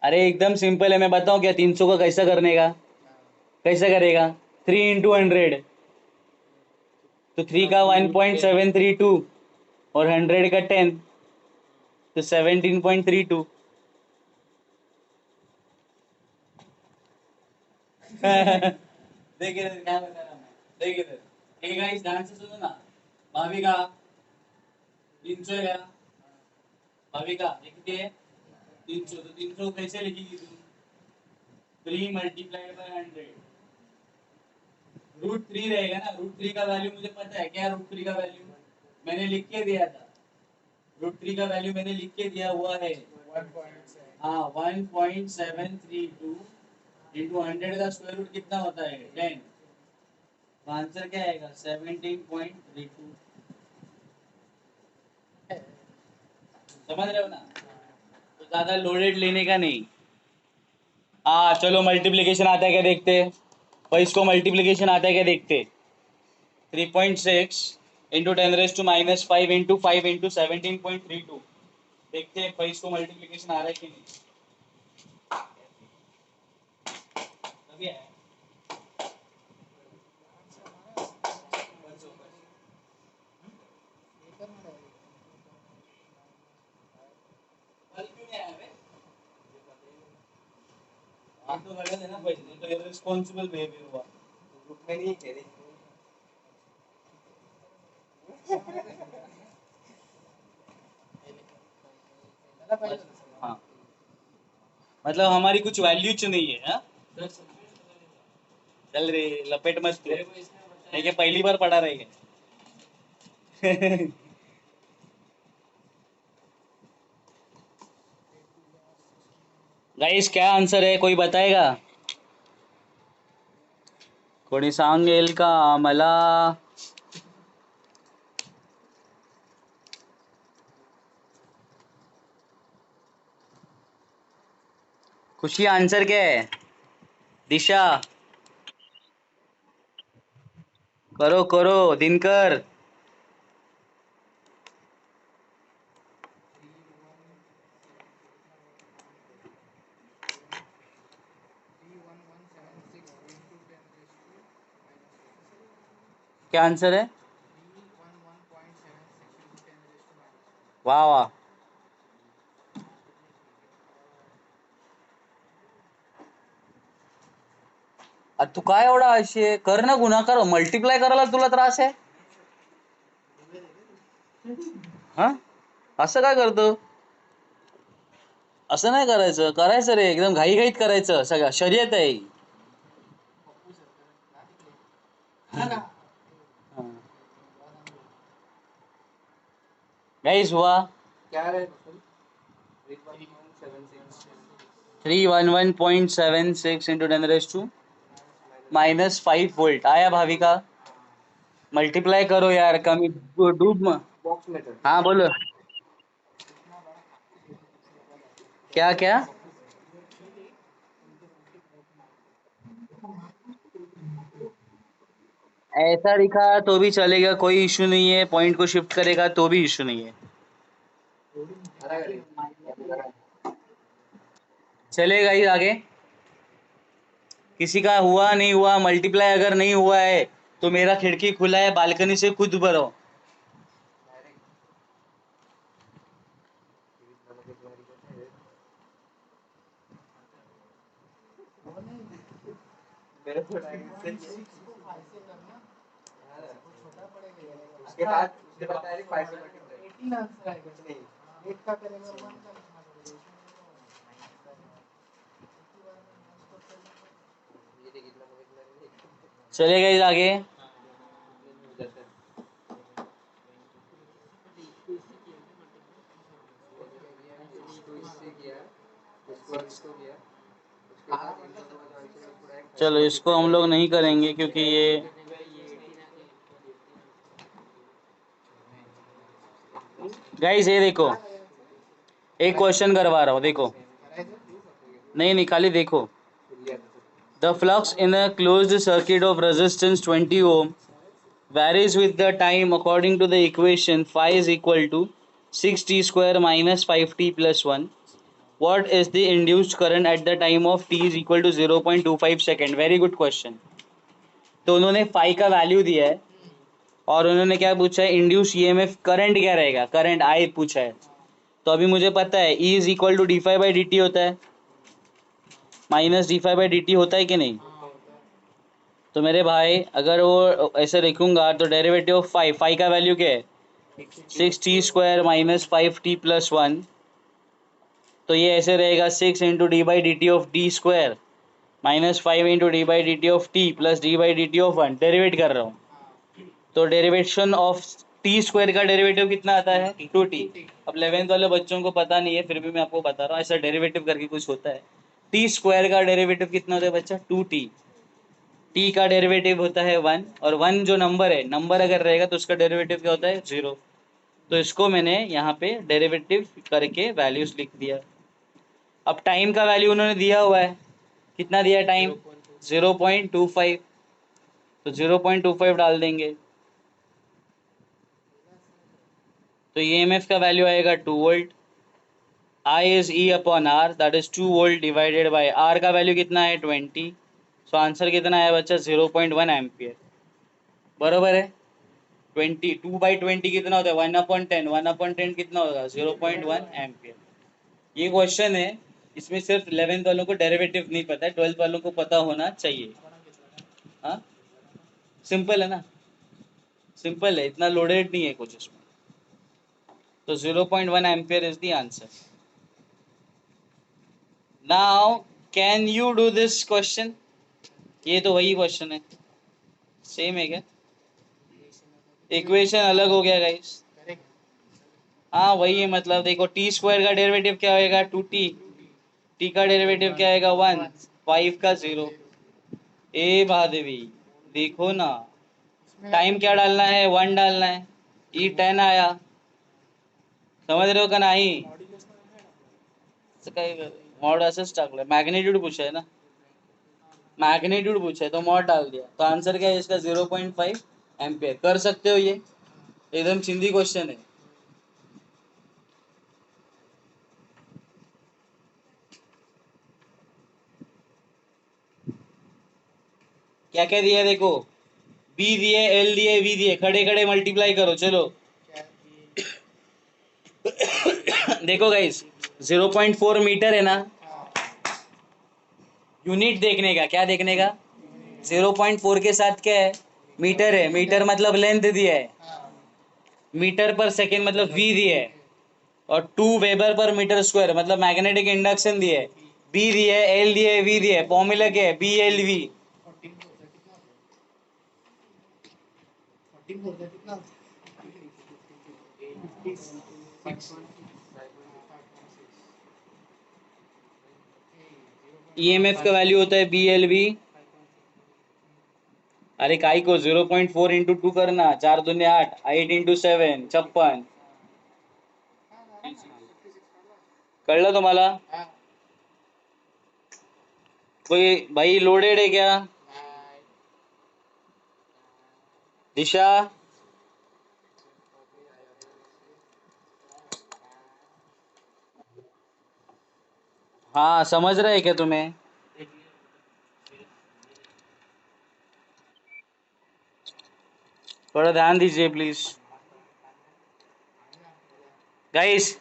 अरे एकदम सिंपल है, मैं बताऊं क्या 300 का कैसा करने का, कैसा करेगा, 3 × 100, तो 3 का 1.732 और 100 का 10, तो 17.32। देखिए क्या बता रहा मैं, देखिए एक गाइस ध्यान से सुनो ना। भाविका 300 है, भाविका ये कितनी है, 300, तो 300 कैसे लिखेगी तुम, 3 × 100, √3 रहेगा ना, √3 का वैल्यू मुझे पता है, क्या √3 का वैल्यू मैंने लिख के दिया था, √3 का वैल्यू मैंने लिख के दिया हुआ है, हाँ 1.732 इंटू 100 का स्क्वायर रूट कितना होता है 10, तो आंसर क्या आएगा 17.32। समझ रहे हो ना, तो ज्यादा लोडेड लेने का नहीं। हाँ चलो मल्टीप्लिकेशन आता है क्या देखते, भाई इसको मल्टीप्लिकेशन आता है क्या देखते, 3.6 इंटू 10⁻⁻5 इंटू 5 इंटू 17.32, देखते हैं भाई इसको मल्टीप्लिकेशन आ रहा है कि नहीं, अभी है। कल क्यों नहीं आया बे? आप तो गलत है ना भाई, ये तो इररिस्पॉन्सिबल बिहेवियर हुआ। ग्रुप में नहीं कह रही। हाँ मतलब हमारी कुछ वैल्यूज नहीं है, हाँ चल रे लपेट मत तू, नहीं क्या पहली बार पढ़ा रहेगा। गाइस क्या आंसर है, कोई बताएगा, कोणी सांगेल का मला, खुशी आंसर क्या है, दिशा करो करो, दिनकर क्या आंसर है, वाह वाह, तू काय एवढा अशी कर ना, गुन्हाकार मल्टिप्लाय करायला तुला त्रास आहे, हा असं काय करतो, असं नाही करायचं, करायचं रे एकदम घाईघाईत करायचं, सगळं शर्यत आहे ही. गाइस हुआ क्या है, 311.76 इंटू 10⁻⁻5 वोल्ट आया भाविका, मल्टीप्लाई करो यार, कमी डूब बॉक्स में, हाँ बोलो क्या क्या, ऐसा लिखा तो भी चलेगा, कोई इशू नहीं है, पॉइंट को शिफ्ट करेगा तो भी इशू नहीं है, चलेगा ही आगे, किसी का हुआ नहीं हुआ, मल्टीप्लाई अगर नहीं हुआ है तो मेरा खिड़की खुला है, बालकनी से खुद भरो। उसके बाद डायरेक्ट 5 से मल्टीप्लाई 18 आंसर आएगा, नहीं 8 का करेंगे 1 का चले गए आगे। चलो इसको हम लोग नहीं करेंगे क्योंकि ये गाइस ये देखो, एक क्वेश्चन करवा रहा हूँ, देखो। नहीं नहीं, खाली देखो। The flux in a closed circuit of resistance 20 ohm varies with the time according to the equation phi is equal to 6t square minus 5t plus 1. What is the induced current at the time of t is equal to 0.25 second? Very good question. तो उन्होंने phi का वैल्यू दिया है और उन्होंने क्या पूछा है, इंड्यूस ईएमएफ करंट क्या रहेगा, करंट आई पूछा है। तो अभी मुझे पता है E is equal to D five by D T होता है, minus D five by D T होता है कि नहीं। तो मेरे भाई अगर वो ऐसे लिखूंगा तो डेरिवेटिव ऑफ फाइव, फाइव का वैल्यू क्या है, 6t² माइनस 5t प्लस 1। तो ये ऐसे रहेगा 6 into D by D T of D square minus 5 into D by D T of T plus D by D T of 1। Derivative कर रहा हूँ तो डेरिवेशन ऑफ टी स्क्वायर का डेरिवेटिव कितना आता है, 2t। अब 11th वाले बच्चों को पता नहीं है, फिर भी मैं आपको बता रहा हूँ, ऐसा डेरिवेटिव करके कुछ होता है। टी स्क्वायर का डेरिवेटिव कितना होता है बच्चा, 2t। टी का डेरिवेटिव होता है 1, और 1 जो नंबर है, नंबर अगर रहेगा तो उसका डेरिवेटिव क्या होता है, 0। तो इसको मैंने यहाँ पे डेरिवेटिव करके वैल्यूज लिख दिया। अब टाइम का वैल्यू उन्होंने दिया हुआ है, कितना दिया है टाइम, 0.25। तो 0.25 डाल देंगे तो ईएमएफ का वैल्यू आएगा 2 volt. I is E upon R, that is 2 volt divided by R का वैल्यू कितना है, 20। सो आंसर कितना है बच्चा, 0.1 एम्पियर। बरोबर है। 20 2/20 कितना होता है, 1/10। 1/10 कितना होगा, 0.1 एम्पियर। ये क्वेश्चन है, इसमें सिर्फ 11th वालों को डेरिवेटिव नहीं पता है, 12th वालों को पता होना चाहिए। हाँ सिंपल है ना, सिंपल है, इतना लोडेड नहीं है कुछ इसमें। तो 0.1 ampere is the answer. Now can you do this question. ये तो वही क्वेश्चन है, सेम है क्या, इक्वेशन अलग हो गया गाइस। हाँ वही है, मतलब देखो टी स्क्वायर का डेरिवेटिव क्या होएगा, 2t। टी का डेरिवेटिव क्या आएगा, 1। 5 का 0। ए महादेवी देखो ना, टाइम क्या डालना है, 1 डालना है। ई 10 आया, समझ रहे हो का नहीं। मॉड असेच टाकलं, मॅग्नेट्यूड पूछा है ना, मैग्नीट्यूड पूछा है तो मॉड डाल दिया। तो आंसर क्या है इसका, 0.5 एम्पियर। कर सकते हो, ये एकदम चिंदी क्वेश्चन है। क्या क्या दिया देखो, बी दिए, एल दिए, वी दिए, खड़े खड़े मल्टीप्लाई करो चलो। देखो गाइस 0.4 मीटर है ना, यूनिट देखने का, क्या देखने का, 0.4 के साथ क्या है, मीटर है। मीटर मतलब लेंथ दिया है, मीटर पर सेकेंड मतलब वी दिया है, और 2 वेबर पर मीटर स्क्वायर मतलब मैग्नेटिक इंडक्शन दिया है। बी दिया है, एल दिया है, वी दिया है, फॉर्मूला क्या है, बी एल वी। ईएमएफ का वैल्यू होता है बी एल वी। अरे काई को 0.4 इंटू 2 करना, 4 दूने 8, 8 इंटू 7 56। कळलं तुम्हाला, कोई भाई लोडेड है क्या, दिशा। हाँ समझ रहे है क्या तुम्हें, थोड़ा ध्यान दीजिए प्लीज गाइस।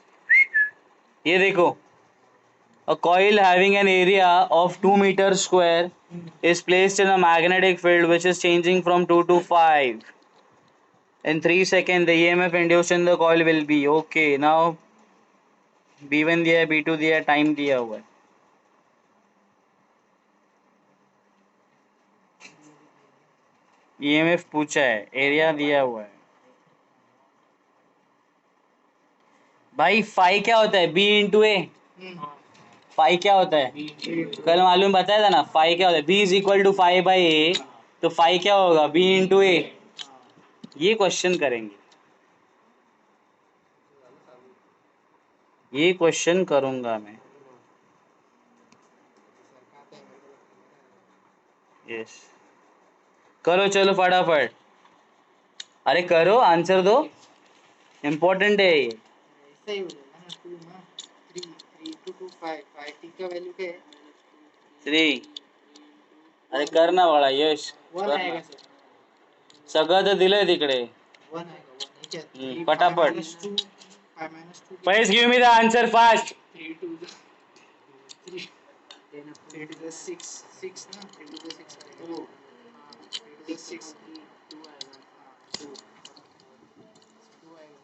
ये देखो, a coil having an area of 2 meters square is placed in a magnetic field which is changing from 2 to 5. In 3 seconds the EMF induced in the coil will be, okay now B1 दिया है, B2 दिया है, टाइम दिया हुआ है। EMF पूछा है, एरिया दिया हुआ है। भाई फाई क्या होता है? B इंटू ए। फाई क्या होता है? कल मालूम बताया था ना, फाई क्या होता है? B is equal to five by A. तो फाई क्या होगा? B into A. ये क्वेश्चन करेंगे, ये क्वेश्चन करूंगा मैं। यस, करो चलो फटाफट। अरे करो, आंसर दो, इम्पोर्टेंट है ये। ऐसा ही हो जाएगा ना, 2 ना, 3 3 2 2 5 5 टी का वैल्यू क्या है? 3। अरे करना बड़ा यश, 1 आएगा सर, सगळं तर दिलंय तिकडे। 1 आएगा, 1 नीचे 3 फटाफट। 5 minus 2 Please give me the answer fast. 3 to the 3 3 to the 6 6 ना, 3 to the 6 आएगा, 3 to the 6 2 आएगा, हाँ 2 आएगा।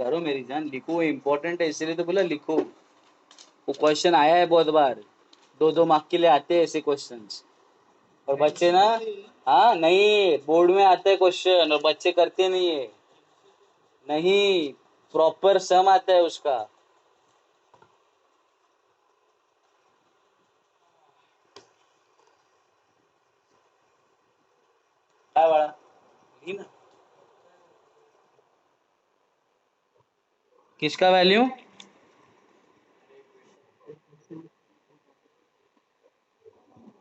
करो मेरी जान, लिखो, इम्पोर्टेंट है इसलिए तो बोला लिखो। वो क्वेश्चन आया है बहुत बार, 2 2 मार्क के लिए आते हैं ऐसे क्वेश्चंस। और बच्चे ना, हाँ नहीं, बोर्ड में आता है क्वेश्चन और बच्चे करते नहीं है। नहीं, प्रॉपर सम आता है उसका। काय बाळा, लिही ना। किसका वैल्यू?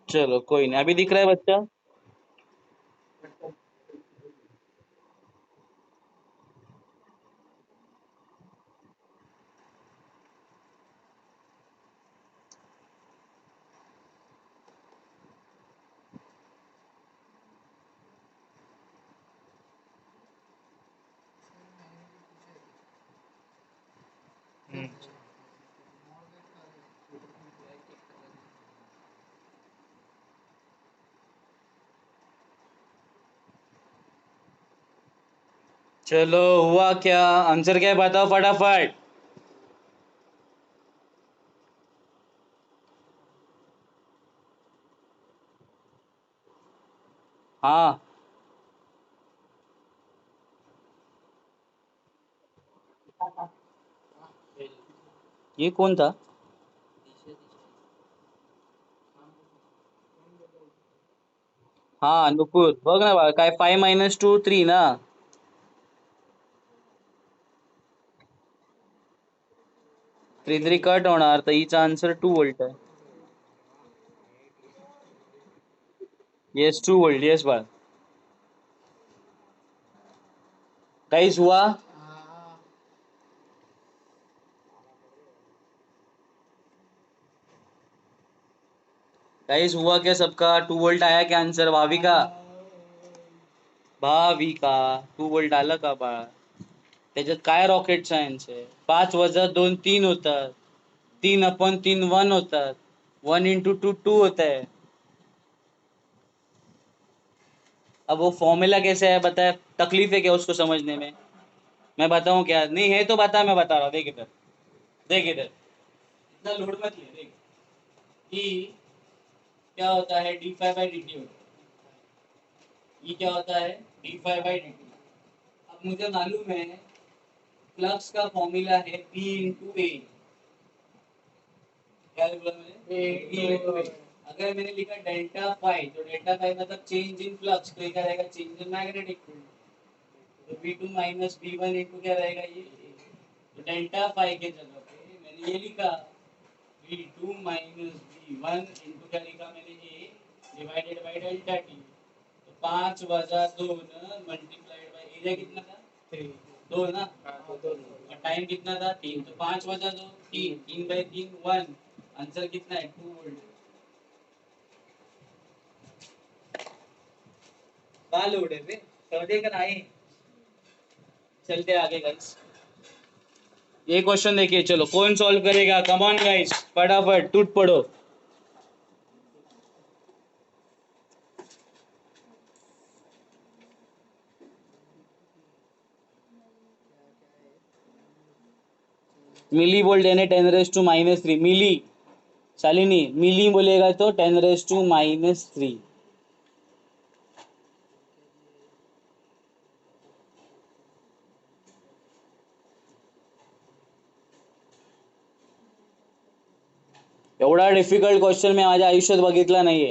चलो कोई नहीं, अभी दिख रहा है बच्चा? चलो हुआ क्या? आंसर क्या है बताओ फटाफट। हाँ, ये कौन था? हाँ नुपुर, बघ ना बाळा, काय 5 मायनस 2 3 ना। 3 3 कट होणार, तर हिचा आन्सर 2 वोल्ट आहे। येस 2 वोल्ट, येस बाळ। गाइस हुआ? हाँ गाइस हुआ क्या सबका? 2 वोल्ट आया क्या आंसर? भाविका, भाविका 2 वोल्ट आलं का बाळा? त्याच्यात काय रॉकेट सायन्स आहे? 5 वजा 2 3 होतात, 3 अपॉन 3 1 होतात, 1 इंटू 2 2 होता है। अब वो फॉर्मूला कैसे है बताए? तकलीफ है क्या उसको समझने में? मैं बताऊं क्या? नहीं है तो बता, मैं बता रहा हूँ, देख इधर, देख इधर, इतना लोड मत ले, देख। ई क्या होता है? d5/dt होता है। ई क्या होता है? d5/dt। अब मुझे मालूम है फ्लक्स का फॉर्मूला है b इंटू ए। क्या बोला मैंने? b इंटू ए। अगर मैंने लिखा डेल्टा फाई, तो डेल्टा फाई मतलब चेंज इन फ्लक्स, तो ये क्या रहेगा? Change in magnetic field. तो v2 माइनस v1 इंटू क्या रहेगा ये? तो डेल्टा फाई के जगह पे मैंने ये लिखा v2 माइनस v1 इंटू क्या लिखा मैंने? ये डिवाइडेड बाई डेल्टा टी। तो 5 वजा 2 मल्टीप्लाइड बाई एरिया कितना था? 2 ना, और टाइम कितना था? 3। तो 5 वजा 2 3, 3/3 1। आंसर कितना है? 2 वोल्ट। का लोड है बे? समझे का नहीं? चलते आगे गाइस। ये क्वेश्चन देखिए, चलो कौन सॉल्व करेगा? कम ऑन गाइस, फटाफट टूट पड़ो। मिली वोल्ट यानी 10⁻³ मिली, शालिनी मिली बोलेगा तो 10⁻³ एवढा डिफिकल्ट क्वेश्चन मी माझ्या आयुष्यात बघितला नाहीये,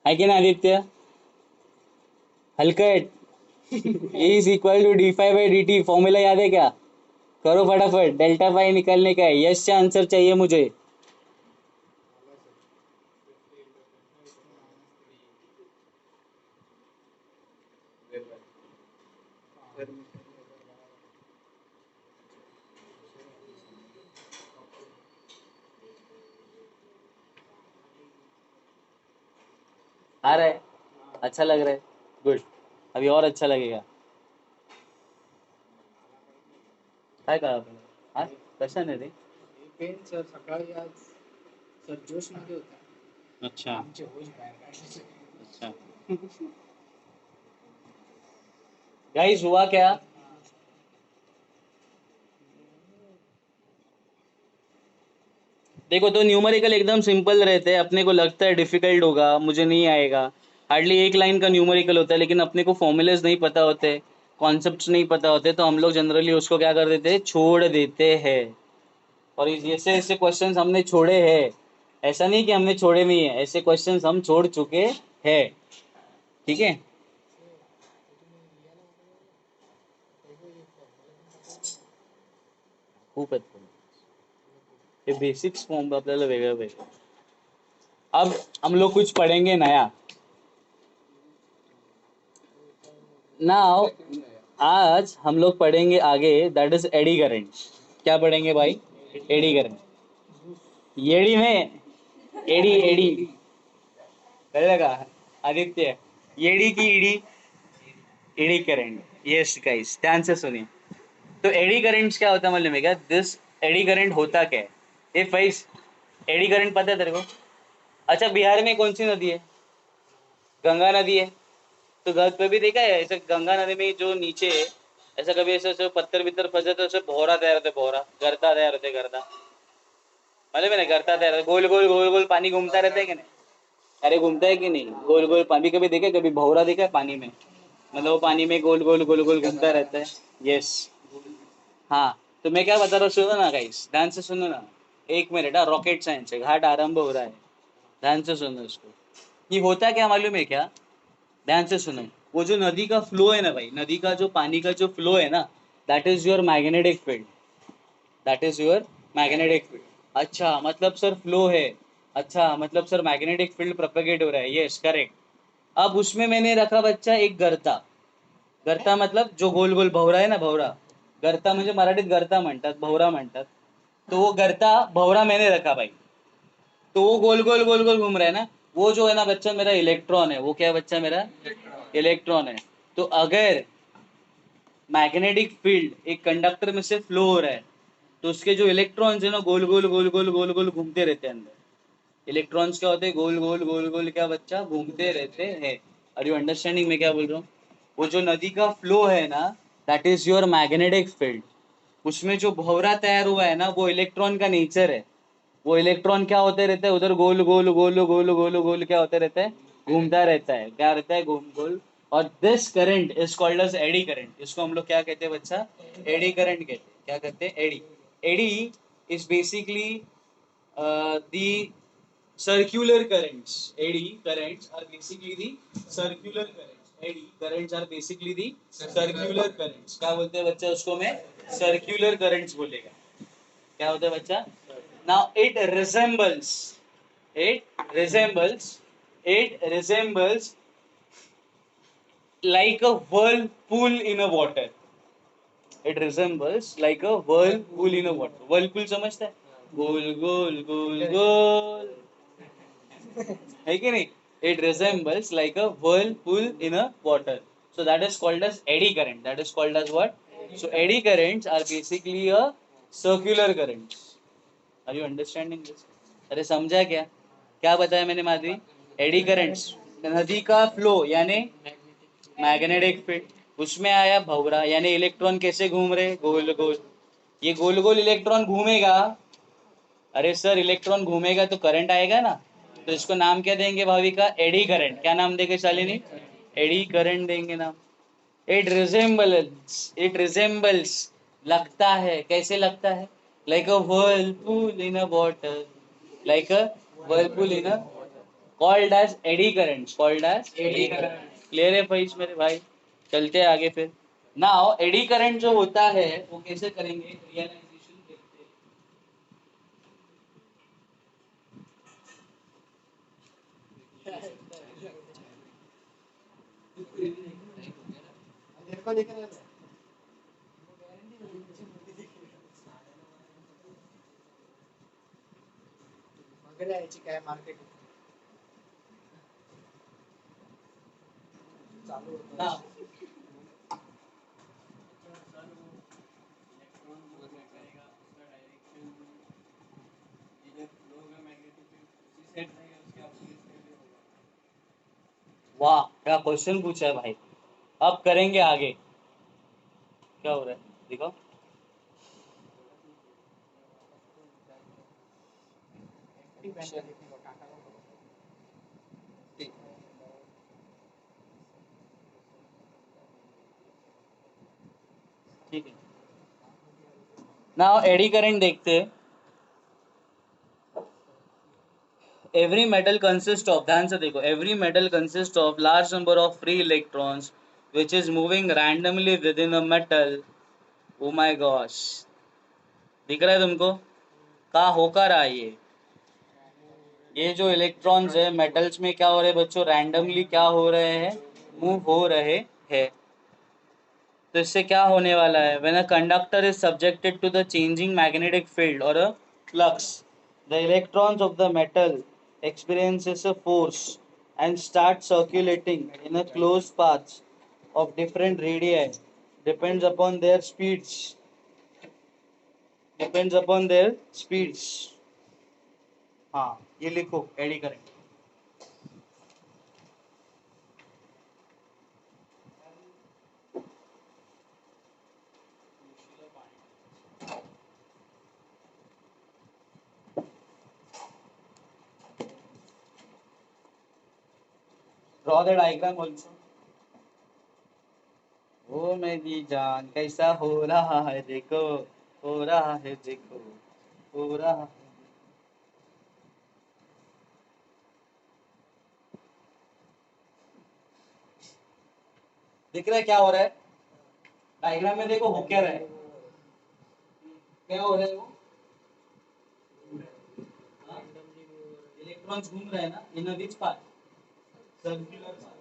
है की नाही आदित्य? हलकट. E is equal to d∅/dt, formula याद है क्या? करो फटाफट, डेल्टा फाई निकालने का है. यस का आंसर चाहिए मुझे. आ रहा है, अच्छा लग रहा है, गुड. अभी और अच्छा लगेगा. काय करा आपण हा कशाने रे? पेन सर सकाळी आज सर जोश मध्ये होता. अच्छा आमचे होश बाहेर काढायचे. अच्छा. गाइस हुआ क्या? देखो तो न्यूमेरिकल एकदम सिंपल रहते हैं, अपने को लगता है डिफिकल्ट होगा, मुझे नहीं आएगा. हार्डली एक लाइन का न्यूमेरिकल होता है, लेकिन अपने को फॉर्मूलेज नहीं पता होते, कॉन्सेप्ट्स नहीं पता होते, तो हम लोग जनरली उसको क्या कर देते हैं, छोड़ देते हैं. और ऐसे ऐसे क्वेश्चंस हमने छोड़े हैं. ऐसा नहीं कि हमने छोड़े नहीं है, ऐसे क्वेश्चंस हम छोड़ चुके हैं. ठीक है. खूप आहेत हे बेसिक्स फॉर्म आपल्याला वेगळं वेगळं. अब हम लोग कुछ पढ़ेंगे नया. नाउ आज हम लोग पढ़ेंगे आगे, दैट इज एडी करंट. क्या पढ़ेंगे भाई? Eddy current. एडी में एडी एडी कळलं का आदित्य? एडी की ED? Eddy current. Yes guys, ध्यान से सुनिए. तो एडी करंट्स क्या होता है मालूम है क्या? दिस एडी करंट होता क्या है? ये फाइस एडी करंट पता है तेरे को? अच्छा, बिहार में कौन सी नदी है? गंगा नदी है. तो घर पे भी देखा है ऐसे गंगा नदी में जो नीचे है, ऐसा कभी ऐसे ऐसे पत्थर वित्तर फंसे तो ऐसे भौरा तैयार होते, भौरा गर्ता तैयार होते, गर्ता मालूम है ना? गर्ता तैयार होते, गोल गोल गोल गोल पानी घूमता रहता है कि नहीं? अरे घूमता है कि नहीं गोल गोल पानी? कभी देखे, कभी भौरा देखा है पानी में? मतलब वो पानी में गोल गोल गोल गोल घूमता रहता है. यस. हाँ. तो मैं क्या बता रहा हूँ, सुनो ना गाइस, ध्यान से सुनो ना. एक मिनट. हाँ, रॉकेट साइंस है, घाट आरंभ हो रहा है, ध्यान से सुनो इसको. ये होता क्या मालूम है क्या? ध्यान से सुनो. वो जो नदी का फ्लो है ना भाई, नदी का जो पानी का जो फ्लो है ना, that is your magnetic field. That is your magnetic field. अच्छा मतलब सर फ्लो है, अच्छा मतलब सर मैग्नेटिक फील्ड प्रोपेगेट हो रहा है. Yes correct. अब उसमें मैंने रखा बच्चा एक गर्ता. गर्ता मतलब जो गोल गोल भवरा है ना, भवरा. गर्ता म्हणजे मराठीत गर्ता म्हणतात, भवरा म्हणतात. तो वो गर्ता भवरा मैंने रखा भाई. तो वो गोल गोल गोल गोल घूम रहा है ना, वो जो है ना बच्चा मेरा इलेक्ट्रॉन है. वो क्या है बच्चा मेरा? इलेक्ट्रॉन है. तो अगर मैग्नेटिक फील्ड एक कंडक्टर में से फ्लो हो रहा है, तो उसके जो इलेक्ट्रॉन्स है ना, गोल गोल गोल गोल गोल गोल घूमते रहते हैं अंदर. इलेक्ट्रॉन्स क्या होते हैं? गोल गोल गोल गोल क्या बच्चा? घूमते रहते हैं. आर यू अंडरस्टैंडिंग मैं क्या बोल रहा हूँ? वो जो नदी का फ्लो है ना, that is your magnetic field. उसमें जो भंवरा तैयार हुआ है ना, वो इलेक्ट्रॉन का नेचर है. वो इलेक्ट्रॉन क्या होते रहते हैं उधर? गोल गोल गोल गोल गोल गोल क्या होते रहता है? घूमता रहता है. क्या रहता है? गोल गोल. और this current is called as eddy current. इसको हम लोग क्या कहते हैं बच्चा? एडी करंट कहते हैं. क्या कहते हैं? Eddy. Eddy is basically the circular currents. Eddy currents are basically the circular currents. Eddy currents are basically the circular currents. क्या बोलते हैं बच्चा उसको? मैं circular currents बोलेगा. क्या होता है बच्चा? Now it resembles, it resembles like a whirlpool in a water. It resembles like a whirlpool in a water. Whirlpool समझता है? गोल गोल गोल गोल, है कि नहीं? It resembles like a whirlpool in a water. So that is called as eddy current. That is called as what? So eddy currents are basically a circular currents. Are you understanding this? अरे समझा क्या? क्या बताया मैंने माधवी? एडी करंट्स, नदी का फ्लो यानी मैग्नेटिक फील्ड. उसमें आया भंवरा यानी इलेक्ट्रॉन कैसे घूम रहे? गोल गोल. ये गोल गोल इलेक्ट्रॉन घूमेगा, अरे सर इलेक्ट्रॉन घूमेगा तो करंट आएगा ना, तो इसको नाम क्या देंगे भाविका? Eddy current. क्या नाम देंगे शालिनी? एडी करंट देंगे नाम। इट रिजेंबल्स लगता है, कैसे लगता है? Like a whirlpool in a water, like a whirlpool in a, called as eddy current, called as eddy current. Clear है भाई मेरे भाई? चलते हैं आगे फिर। नाउ एडी करंट जो होता है वो कैसे करेंगे रियलाइजेशन देखते हैं। मेरे को दिख रहा है वगैरे याची काय मार्केट चालू होतं. Now, वाह क्या क्वेश्चन पूछा है भाई। अब करेंगे आगे, क्या हो रहा है देखो। ठीक है, नाउ एडी करंट देखते हैं। एवरी मेटल कंसिस्ट ऑफ, ध्यान से देखो, every metal consist of large number of free electrons which is moving randomly with in a metal. Oh my gosh, दिख रहा है तुमको? कहाँ होकर रहा है ये जो इलेक्ट्रॉन्स है मेटल्स में क्या हो रहे हैं बच्चों? रैंडमली क्या हो रहे हैं? मूव हो रहे हैं। तो इससे क्या होने वाला है? When a conductor is subjected to the changing magnetic field or a flux, the electrons of the metal experiences a force and start circulating in a closed paths of different radii, depends upon their speeds, depends upon their speeds। हाँ, ये लिखो eddy current. Draw the diagram also. ओ मेरी जान कैसा हो रहा है देखो, हो रहा है देखो, हो रहा है। दिख रहा है क्या हो रहा है? डायग्राम में देखो हो क्या रहा है, क्या हो रहा है वो? इलेक्ट्रॉन्स घूम रहे हैं ना, in which path? Circular path.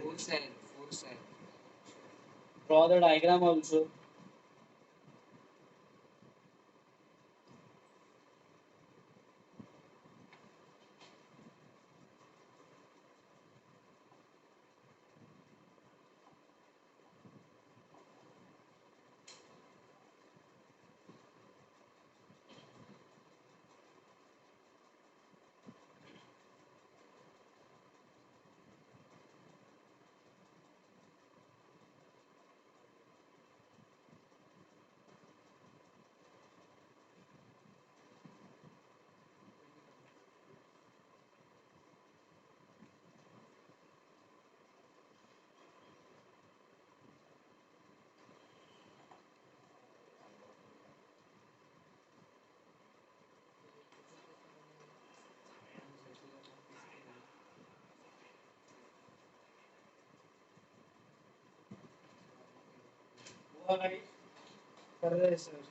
Force आहे. Draw the diagram also. कर रहे सर.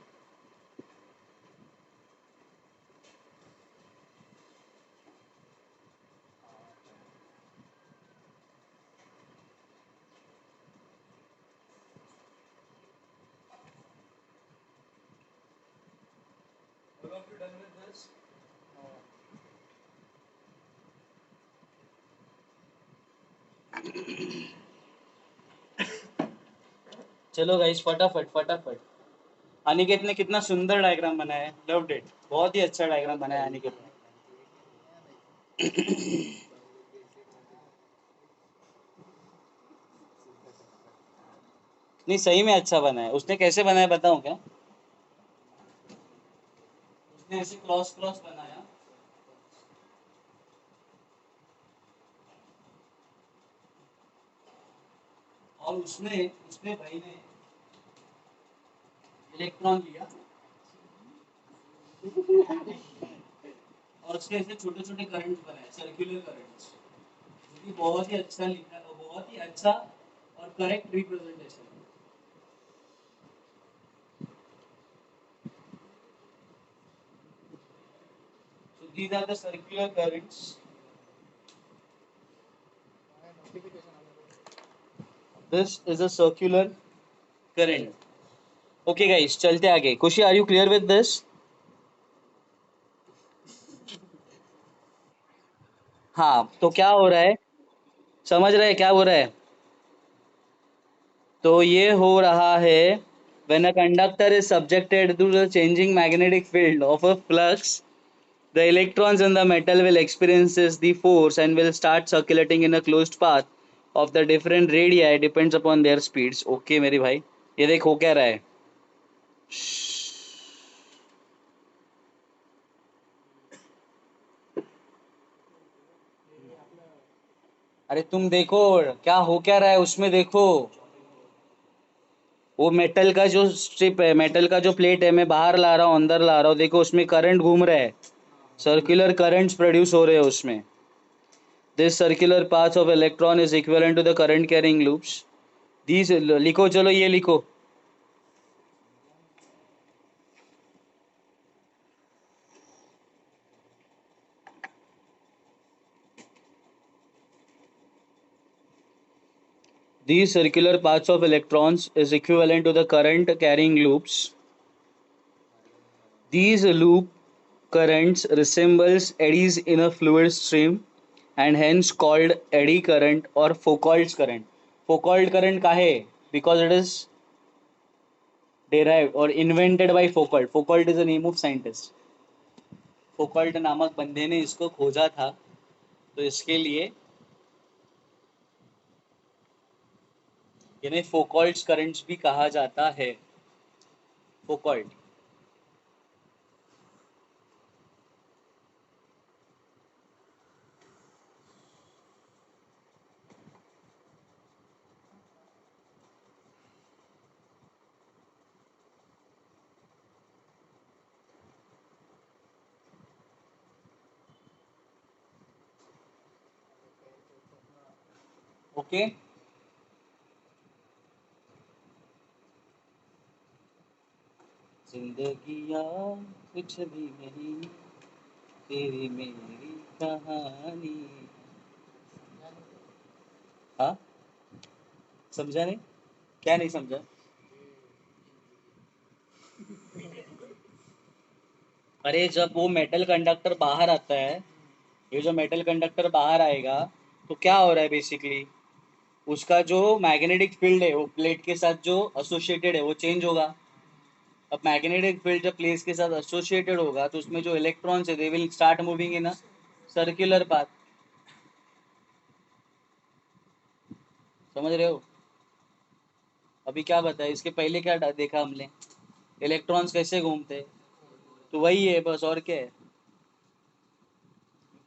चलो गाइस, फटाफट फटाफट। अनिकेत ने कितना सुंदर डायग्राम बनाया है, लव्ड इट। बहुत ही अच्छा डायग्राम बनाया है अनिकेत ने। नहीं, सही में अच्छा बनाया है। उसने कैसे बनाया बताऊं क्या? उसने ऐसे क्रॉस क्रॉस बनाया, और उसने उसने भाई ने इलेक्ट्रॉन लिया, और उसके ऐसे छोटे छोटे करंट्स बनाए, सर्कुलर करंट्स। जो कि बहुत ही अच्छा लिखा, बहुत ही अच्छा और करेक्ट रिप्रेजेंटेशन है। So these are the circular currents. This is a circular current. Okay guys, चलते आगे। खुशी, are you clear with this? हाँ, तो क्या हो रहा है, समझ रहे हैं क्या हो रहा है? तो ये हो रहा है, when a conductor is subjected to the changing magnetic field of a flux, the electrons in the metal will experiences the force and will start circulating in a closed path of the different radii depends upon their speeds. Okay मेरी भाई, ये देख हो क्या रहा है। अरे तुम देखो क्या हो क्या रहा है उसमें, देखो। वो मेटल का जो स्ट्रिप है, मेटल का जो प्लेट है, मैं बाहर ला रहा हूँ, अंदर ला रहा हूँ, देखो उसमें करंट घूम रहा है, सर्कुलर करंट्स प्रोड्यूस हो रहे हैं उसमें। This circular path of electron is equivalent to the current carrying loops. These, लिखो, चलो ये लिखो। These circular paths of electrons is equivalent to the current carrying loops. These loop currents resembles eddies in a fluid stream and hence called eddy current or Foucault's current. Foucault current का है? Because it is derived or invented by Foucault. Foucault is the name of scientist. Foucault नामक बंदे ने इसको खोजा था, तो इसके लिए इन्हें Foucault's currents भी कहा जाता है। Foucault। ओके, जिंदगियाँ कुछ भी नहीं, तेरी मेरी कहानी। हाँ, समझा नहीं? क्या नहीं समझा? अरे जब वो मेटल कंडक्टर बाहर आता है, ये जो मेटल कंडक्टर बाहर आएगा, तो क्या हो रहा है बेसिकली, उसका जो मैग्नेटिक फील्ड है वो प्लेट के साथ जो एसोसिएटेड है वो चेंज होगा। अब मैग्नेटिक फील्ड जब प्लेट के साथ एसोसिएटेड होगा, तो उसमें जो इलेक्ट्रॉन्स है they will start moving in a circular path. समझ रहे हो? अभी क्या बताया, इसके पहले क्या देखा हमने, इलेक्ट्रॉन्स कैसे घूमते हैं, तो वही है बस, और क्या है।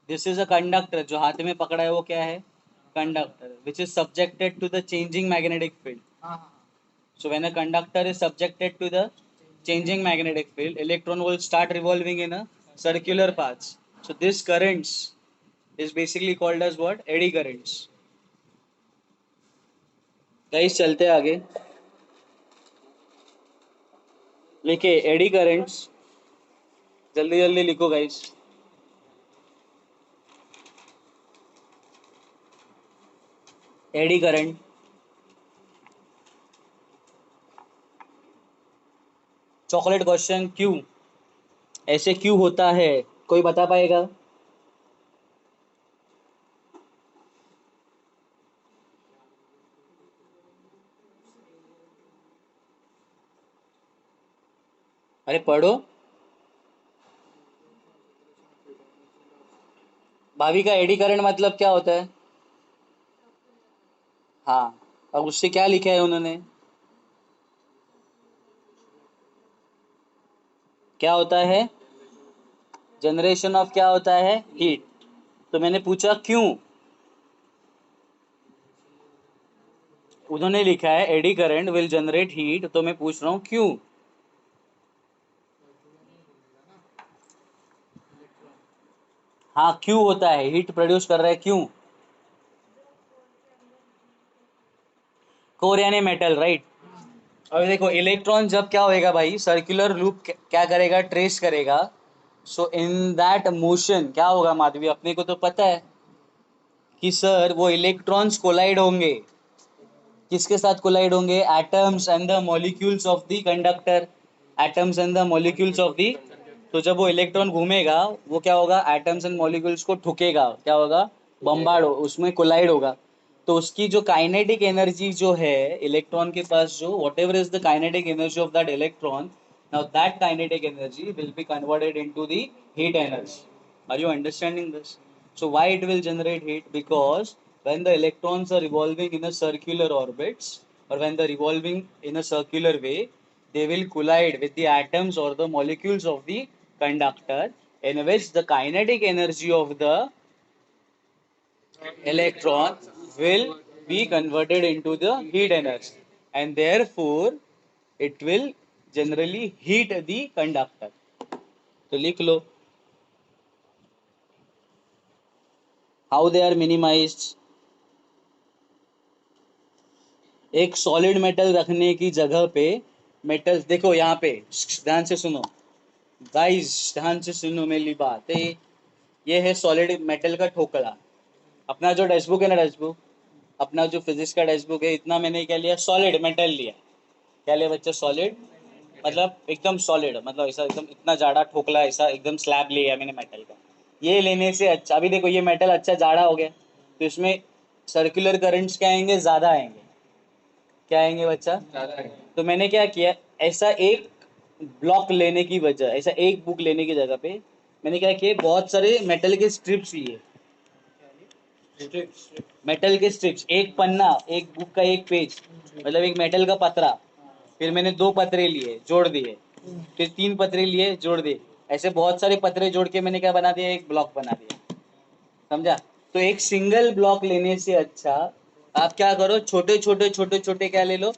दिस इज अ कंडक्टर, जो हाथ में पकड़ा है वो क्या है, conductor, which is subjected to the changing magnetic field. हाँ हाँ So when a conductor is subjected to the changing magnetic field, electron will start revolving in a circular paths. So this currents is basically called as what? Eddy currents. Guys, चलते आगे। लिखे एडी करंट्स, जल्दी जल्दी लिखो guys. Eddy current, chocolate question, क्यों ऐसे क्यों होता है, कोई बता पाएगा? अरे पढ़ो। भाभी का एडी करंट मतलब क्या होता है? हाँ, अब उससे क्या लिखा है उन्होंने? क्या होता है? जनरेशन ऑफ क्या होता है? हीट। तो मैंने पूछा क्यों? उन्होंने लिखा है eddy current will generate heat, तो मैं पूछ रहा हूँ क्यों? हाँ, क्यों होता है? हीट प्रोड्यूस कर रहा है क्यों? कोर यानी मेटल, राइट। अब देखो इलेक्ट्रॉन जब क्या होएगा भाई, सर्कुलर लूप क्या करेगा, ट्रेस करेगा। सो इन दैट मोशन क्या होगा माधवी, अपने को तो पता है कि सर वो इलेक्ट्रॉन्स कोलाइड होंगे। किसके साथ कोलाइड होंगे? Atoms and the molecules of the conductor. Atoms and the molecules of the. तो जब वो इलेक्ट्रॉन घूमेगा, वो क्या होगा, एटम्स एंड मॉलिक्यूल्स को ठुकेगा, क्या होगा, बम्बार्ड हो, उसमें कोलाइड होगा। तो उसकी जो काइनेटिक एनर्जी जो है इलेक्ट्रॉन के पास, जो what ever is the kinetic energy of that electron, now that kinetic energy will be converted into the heat energy. Are you understanding this? So why it will generate heat? Because when the electrons are revolving in a circular orbits, or when they're revolving in a circular way, they will collide with the atoms or the molecules of the conductor, in which the kinetic energy of the electron will be converted into the heat energy, and therefore it will generally heat the conductor. तो लिख लो how they are minimized. एक सॉलिड मेटल रखने की जगह पे मेटल, देखो यहाँ पे ध्यान से सुनो गाइस, ध्यान से सुनो मेरी बात है। ये है सॉलिड मेटल का ठोकरा। अपना जो टेक्स्ट बुक है ना, टेक्स्ट बुक, अपना जो फिजिक्स का टेक्स्ट बुक है, इतना मैंने क्या लिया, सॉलिड मेटल लिया। क्या लिया बच्चा? सॉलिड मतलब एकदम सॉलिड, मतलब ऐसा एकदम इतना जाड़ा ठोकला, ऐसा एकदम स्लैब लिया मैंने मेटल का। ये लेने से अच्छा, अभी देखो ये मेटल अच्छा जाड़ा हो गया, तो इसमें सर्कुलर करंट्स क्या आएंगे, ज़्यादा आएंगे। क्या आएंगे बच्चा? तो मैंने क्या किया, ऐसा एक ब्लॉक लेने की वजह, ऐसा एक बुक लेने की जगह पे मैंने क्या किया, बहुत सारे मेटल के स्ट्रिप्स लिए। मेटल के स्ट्रिप्स, एक पन्ना, एक बुक का एक पेज, मतलब एक मेटल का पतरा। फिर मैंने दो पतरे लिए, जोड़ दिए। फिर तीन पतरे लिए, जोड़ दिए। ऐसे बहुत सारे पतरे जोड़ के मैंने क्या बना दिया, एक ब्लॉक बना दिया। समझा? तो एक सिंगल ब्लॉक लेने से अच्छा आप क्या करो, छोटे छोटे छोटे छोटे क्या ले लो,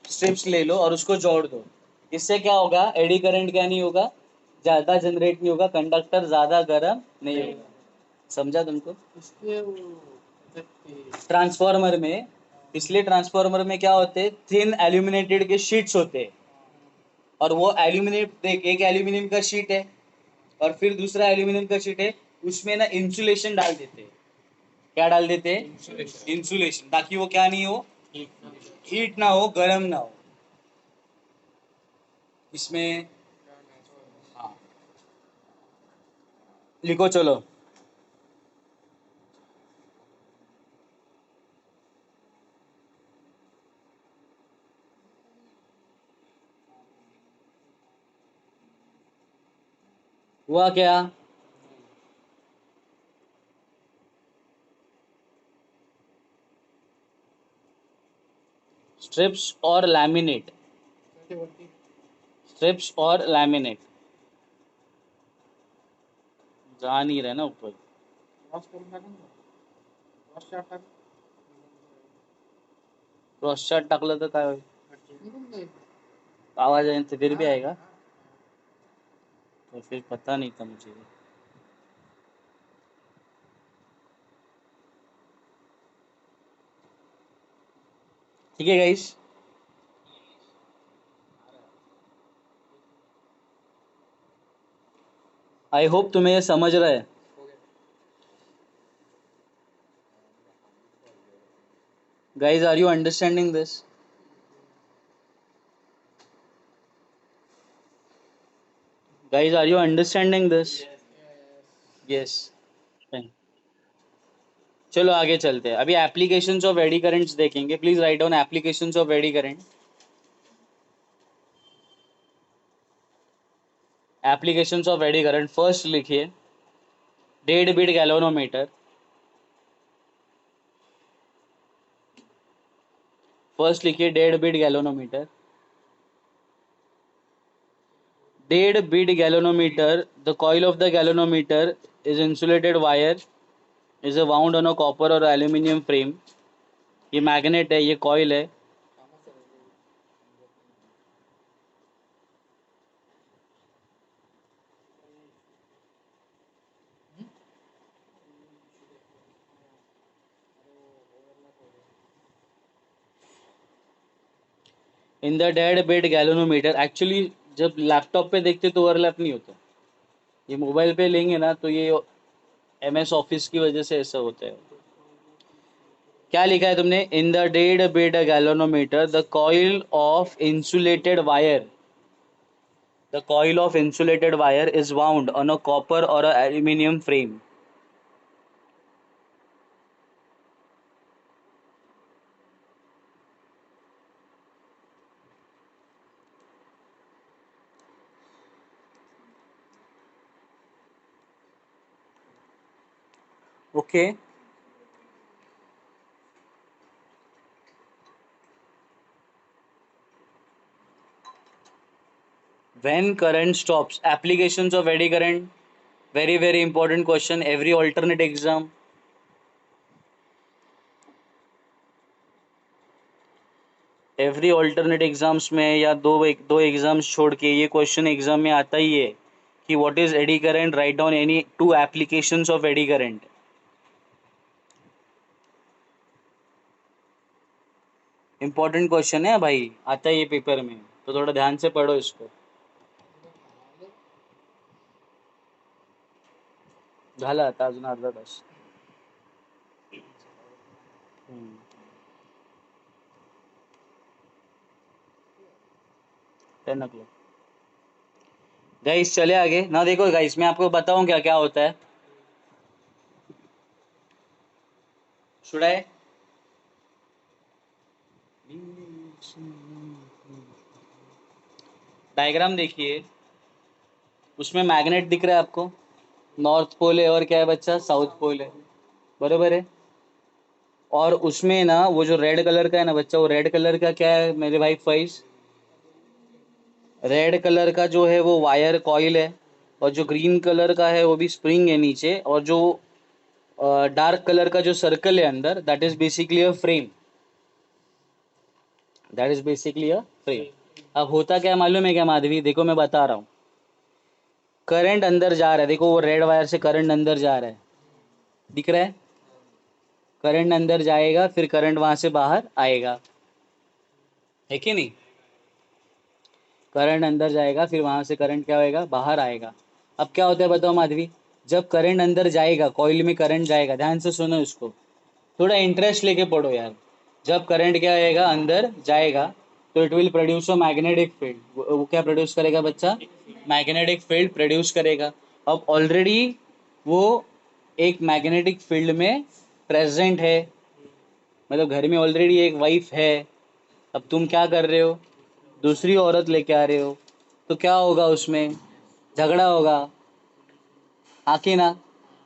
स्ट्रिप्स ले लो और उसको जोड़ दो। इससे क्या होगा, एडी करंट क्या नहीं होगा, ज़्यादा जनरेट नहीं होगा, कंडक्टर ज़्यादा गर्म नहीं होगा। समझा तुमको? इसलिए वो ट्रांसफार्मर में, इसलिए ट्रांसफार्मर में क्या होते हैं, थिन एल्यूमिनेटेड के शीट्स होते हैं। और वो एल्यूमिनेट, देख एक एल्यूमिनियम का शीट है और फिर दूसरा एल्यूमिनियम का शीट है, उसमें ना इंसुलेशन डाल देते हैं। क्या डाल देते हैं? इंसुलेशन, ताकि वो क्या नहीं हो, हीट ना हो, गर्म ना हो इसमें। हाँ, लिखो चलो। हुआ क्या? स्ट्रिप्स और लैमिनेट, स्ट्रिप्स और लैमिनेट जा नहीं रहे ना ऊपर। क्रॉस चार्ट टाकलं तर काय होईल? आवाज आहे फिर भी आएगा, तो फिर पता नहीं था मुझे। ठीक है गाइस, आई होप तुम्हें ये समझ रहा है। Guys, are you understanding this? Guys, are you understanding this? Yes. चलो आगे चलते हैं, अभी एप्लीकेशंस ऑफ एडी करंट्स देखेंगे। Please write down applications of eddy current. Applications of eddy current, first लिखिए डेड बीट गैल्वेनोमीटर, फर्स्ट लिखिए dead beat galvanometer. Dead bead galvanometer, the coil of the galvanometer is insulated wire, is a wound on a copper or aluminium frame. ये मैग्नेट है, ये कॉइल है. इन the dead beat galvanometer, actually जब लैपटॉप पे देखते तो ओवरलैप नहीं होता, ये मोबाइल पे लेंगे ना तो ये MS ऑफिस की वजह से ऐसा होता है. क्या लिखा है तुमने? In the dead beat galvanometer the coil of insulated wire, the coil of insulated wire is wound on a copper or a aluminium frame. Okay. When current stops, applications of eddy current, very important question, every alternate exam. Every alternate exams में या दो एग्जाम्स छोड़ के ये क्वेश्चन एग्जाम में आता ही है कि what is eddy current, write down any two applications of eddy current. Important question है भाई, आता है ये पेपर में, तो थोड़ा ध्यान से पढ़ो इसको. झालं आता अजून अर्धा तास. 10 o'clock. गाइस चले आगे ना. देखो गाइस, मैं आपको बताऊं क्या क्या होता है. Should I? डायग्राम देखिए, उसमें मैग्नेट दिख रहा है आपको, नॉर्थ पोल है और क्या है बच्चा, साउथ पोल है, बरोबर है. और उसमें ना वो जो रेड कलर का है ना बच्चा, वो रेड कलर का क्या है मेरे भाई फैज? रेड कलर का जो है वो वायर कॉइल है, और जो ग्रीन कलर का है वो भी स्प्रिंग है नीचे, और जो डार्क कलर का जो सर्कल है अंदर, that is basically a frame, that is basically a frame. अब होता क्या मालूम है क्या माधवी? देखो मैं बता रहा हूँ. करंट अंदर जा रहा है, देखो वो रेड वायर से करंट अंदर जा रहा है, दिख रहा है? करंट अंदर जाएगा, फिर करंट वहां से बाहर आएगा, है कि नहीं? करंट अंदर जाएगा, फिर वहां से करंट क्या होएगा, बाहर आएगा. अब क्या होता है बताओ माधवी? जब करंट अंदर जाएगा, कॉइल में करंट जाएगा, ध्यान से सुनो इसको, थोड़ा इंटरेस्ट लेके पढ़ो यार. जब करंट क्या आएगा, अंदर जाएगा, तो it will produce a magnetic field. वो क्या प्रोड्यूस करेगा बच्चा? मैग्नेटिक फील्ड प्रोड्यूस करेगा. अब ऑलरेडी वो एक मैग्नेटिक फील्ड में प्रेजेंट है, मतलब घर में ऑलरेडी एक वाइफ है. अब तुम क्या कर रहे हो, दूसरी औरत लेके आ रहे हो, तो क्या होगा उसमें? झगड़ा होगा, आके ना.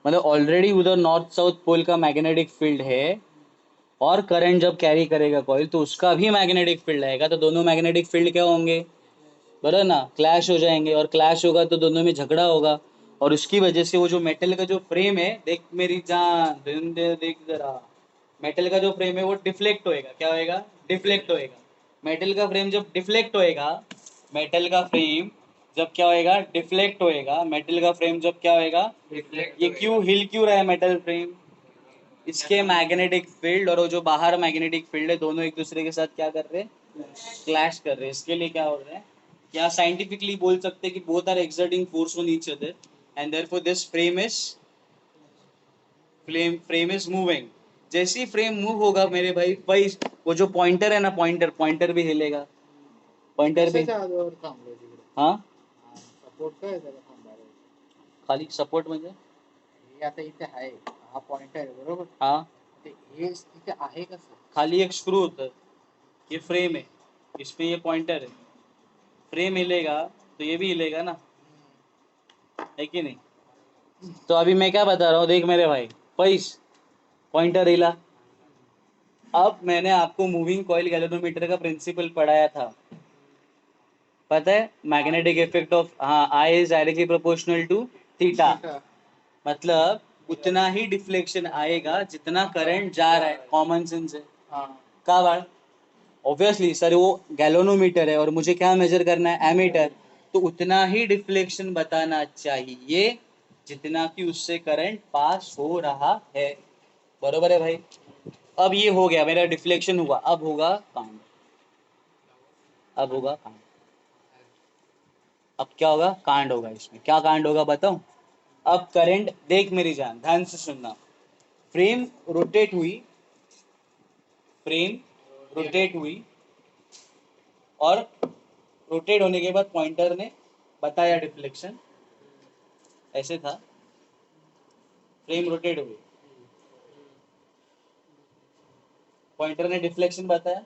मतलब ऑलरेडी उधर नॉर्थ साउथ पोल का मैग्नेटिक फील्ड है, और करंट जब कैरी करेगा कॉइल तो उसका भी मैग्नेटिक फील्ड आएगा, तो दोनों मैग्नेटिक फील्ड क्या होंगे, बराबर ना, क्लैश हो जाएंगे. और क्लैश होगा तो दोनों में झगड़ा होगा, और उसकी वजह से वो जो मेटल का जो फ्रेम है, देख मेरी जान, देख जरा, मेटल का जो फ्रेम है वो डिफ्लेक्ट होएगा. क्या होएगा? डिफ्लेक्ट होएगा. मेटल का फ्रेम जब डिफ्लेक्ट होएगा, मेटल का फ्रेम जब क्या होएगा, डिफ्लेक्ट होएगा. मेटल का फ्रेम जब क्या होएगा, ये क्यों हिल क्यों रहा है मेटल फ्रेम? इसके मैग्नेटिक फील्ड और वो जो बाहर मैग्नेटिक फील्ड है, दोनों एक दूसरे के साथ क्या कर रहे हैं, क्लैश कर रहे हैं. इसके लिए क्या हो रहा है, क्या साइंटिफिकली बोल सकते हैं कि both are exerting force on each other, and therefore this frame is moving. जैसे ही फ्रेम मूव होगा मेरे भाई, वो जो पॉइंटर है ना, पॉइंटर भी हिलेगा. पॉइंटर भी, आजवर थांबलो तिकडे. हाँ, सपोर्ट काय त्याला थांबायला? खाली सपोर्ट म्हणजे, हे आता इथे आहे, हा पॉइंट आहे बरोबर. हाँ, ते हे तिथे आहे कसं? खाली एक स्क्रू होता है, ये फ्रेम है, इसमें ये पॉइंटर है. फ्रेम हिलेगा तो ये भी हिलेगा ना. है कि नहीं? तो अभी मैं क्या बता रहा हूँ, देख मेरे भाई, पैस पॉइंटर हिला। अब मैंने आपको मूविंग कॉइल गैल्वेनोमीटर का प्रिंसिपल पढ़ाया था, पता है? मैग्नेटिक इफेक्ट ऑफ, हाँ, I is directly proportional to theta. मतलब उतना ही डिफ्लेक्शन आएगा जितना करंट जा रहा है, कॉमन सेंस है। हाँ का बात, ऑब्वियसली सर वो गैल्वेनोमीटर है और मुझे क्या मेजर करना है, एमीटर, तो उतना ही डिफ्लेक्शन बताना चाहिए जितना कि उससे करंट पास हो रहा है। बरोबर है भाई? अब ये हो गया, मेरा डिफ्लेक्शन हुआ, अब होगा कांड, अब होगा कांड। अब क्या होगा, कांड होगा। इसमें क्या कांड होगा बताऊं? अब करंट, देख मेरी जान, ध्यान से सुनना। फ्रेम रोटेट हुई, फ्रेम रोटेट हुई, और रोटेट होने के बाद पॉइंटर ने बताया डिफ्लेक्शन, ऐसे था, फ्रेम रोटेट हुई, पॉइंटर ने डिफ्लेक्शन बताया।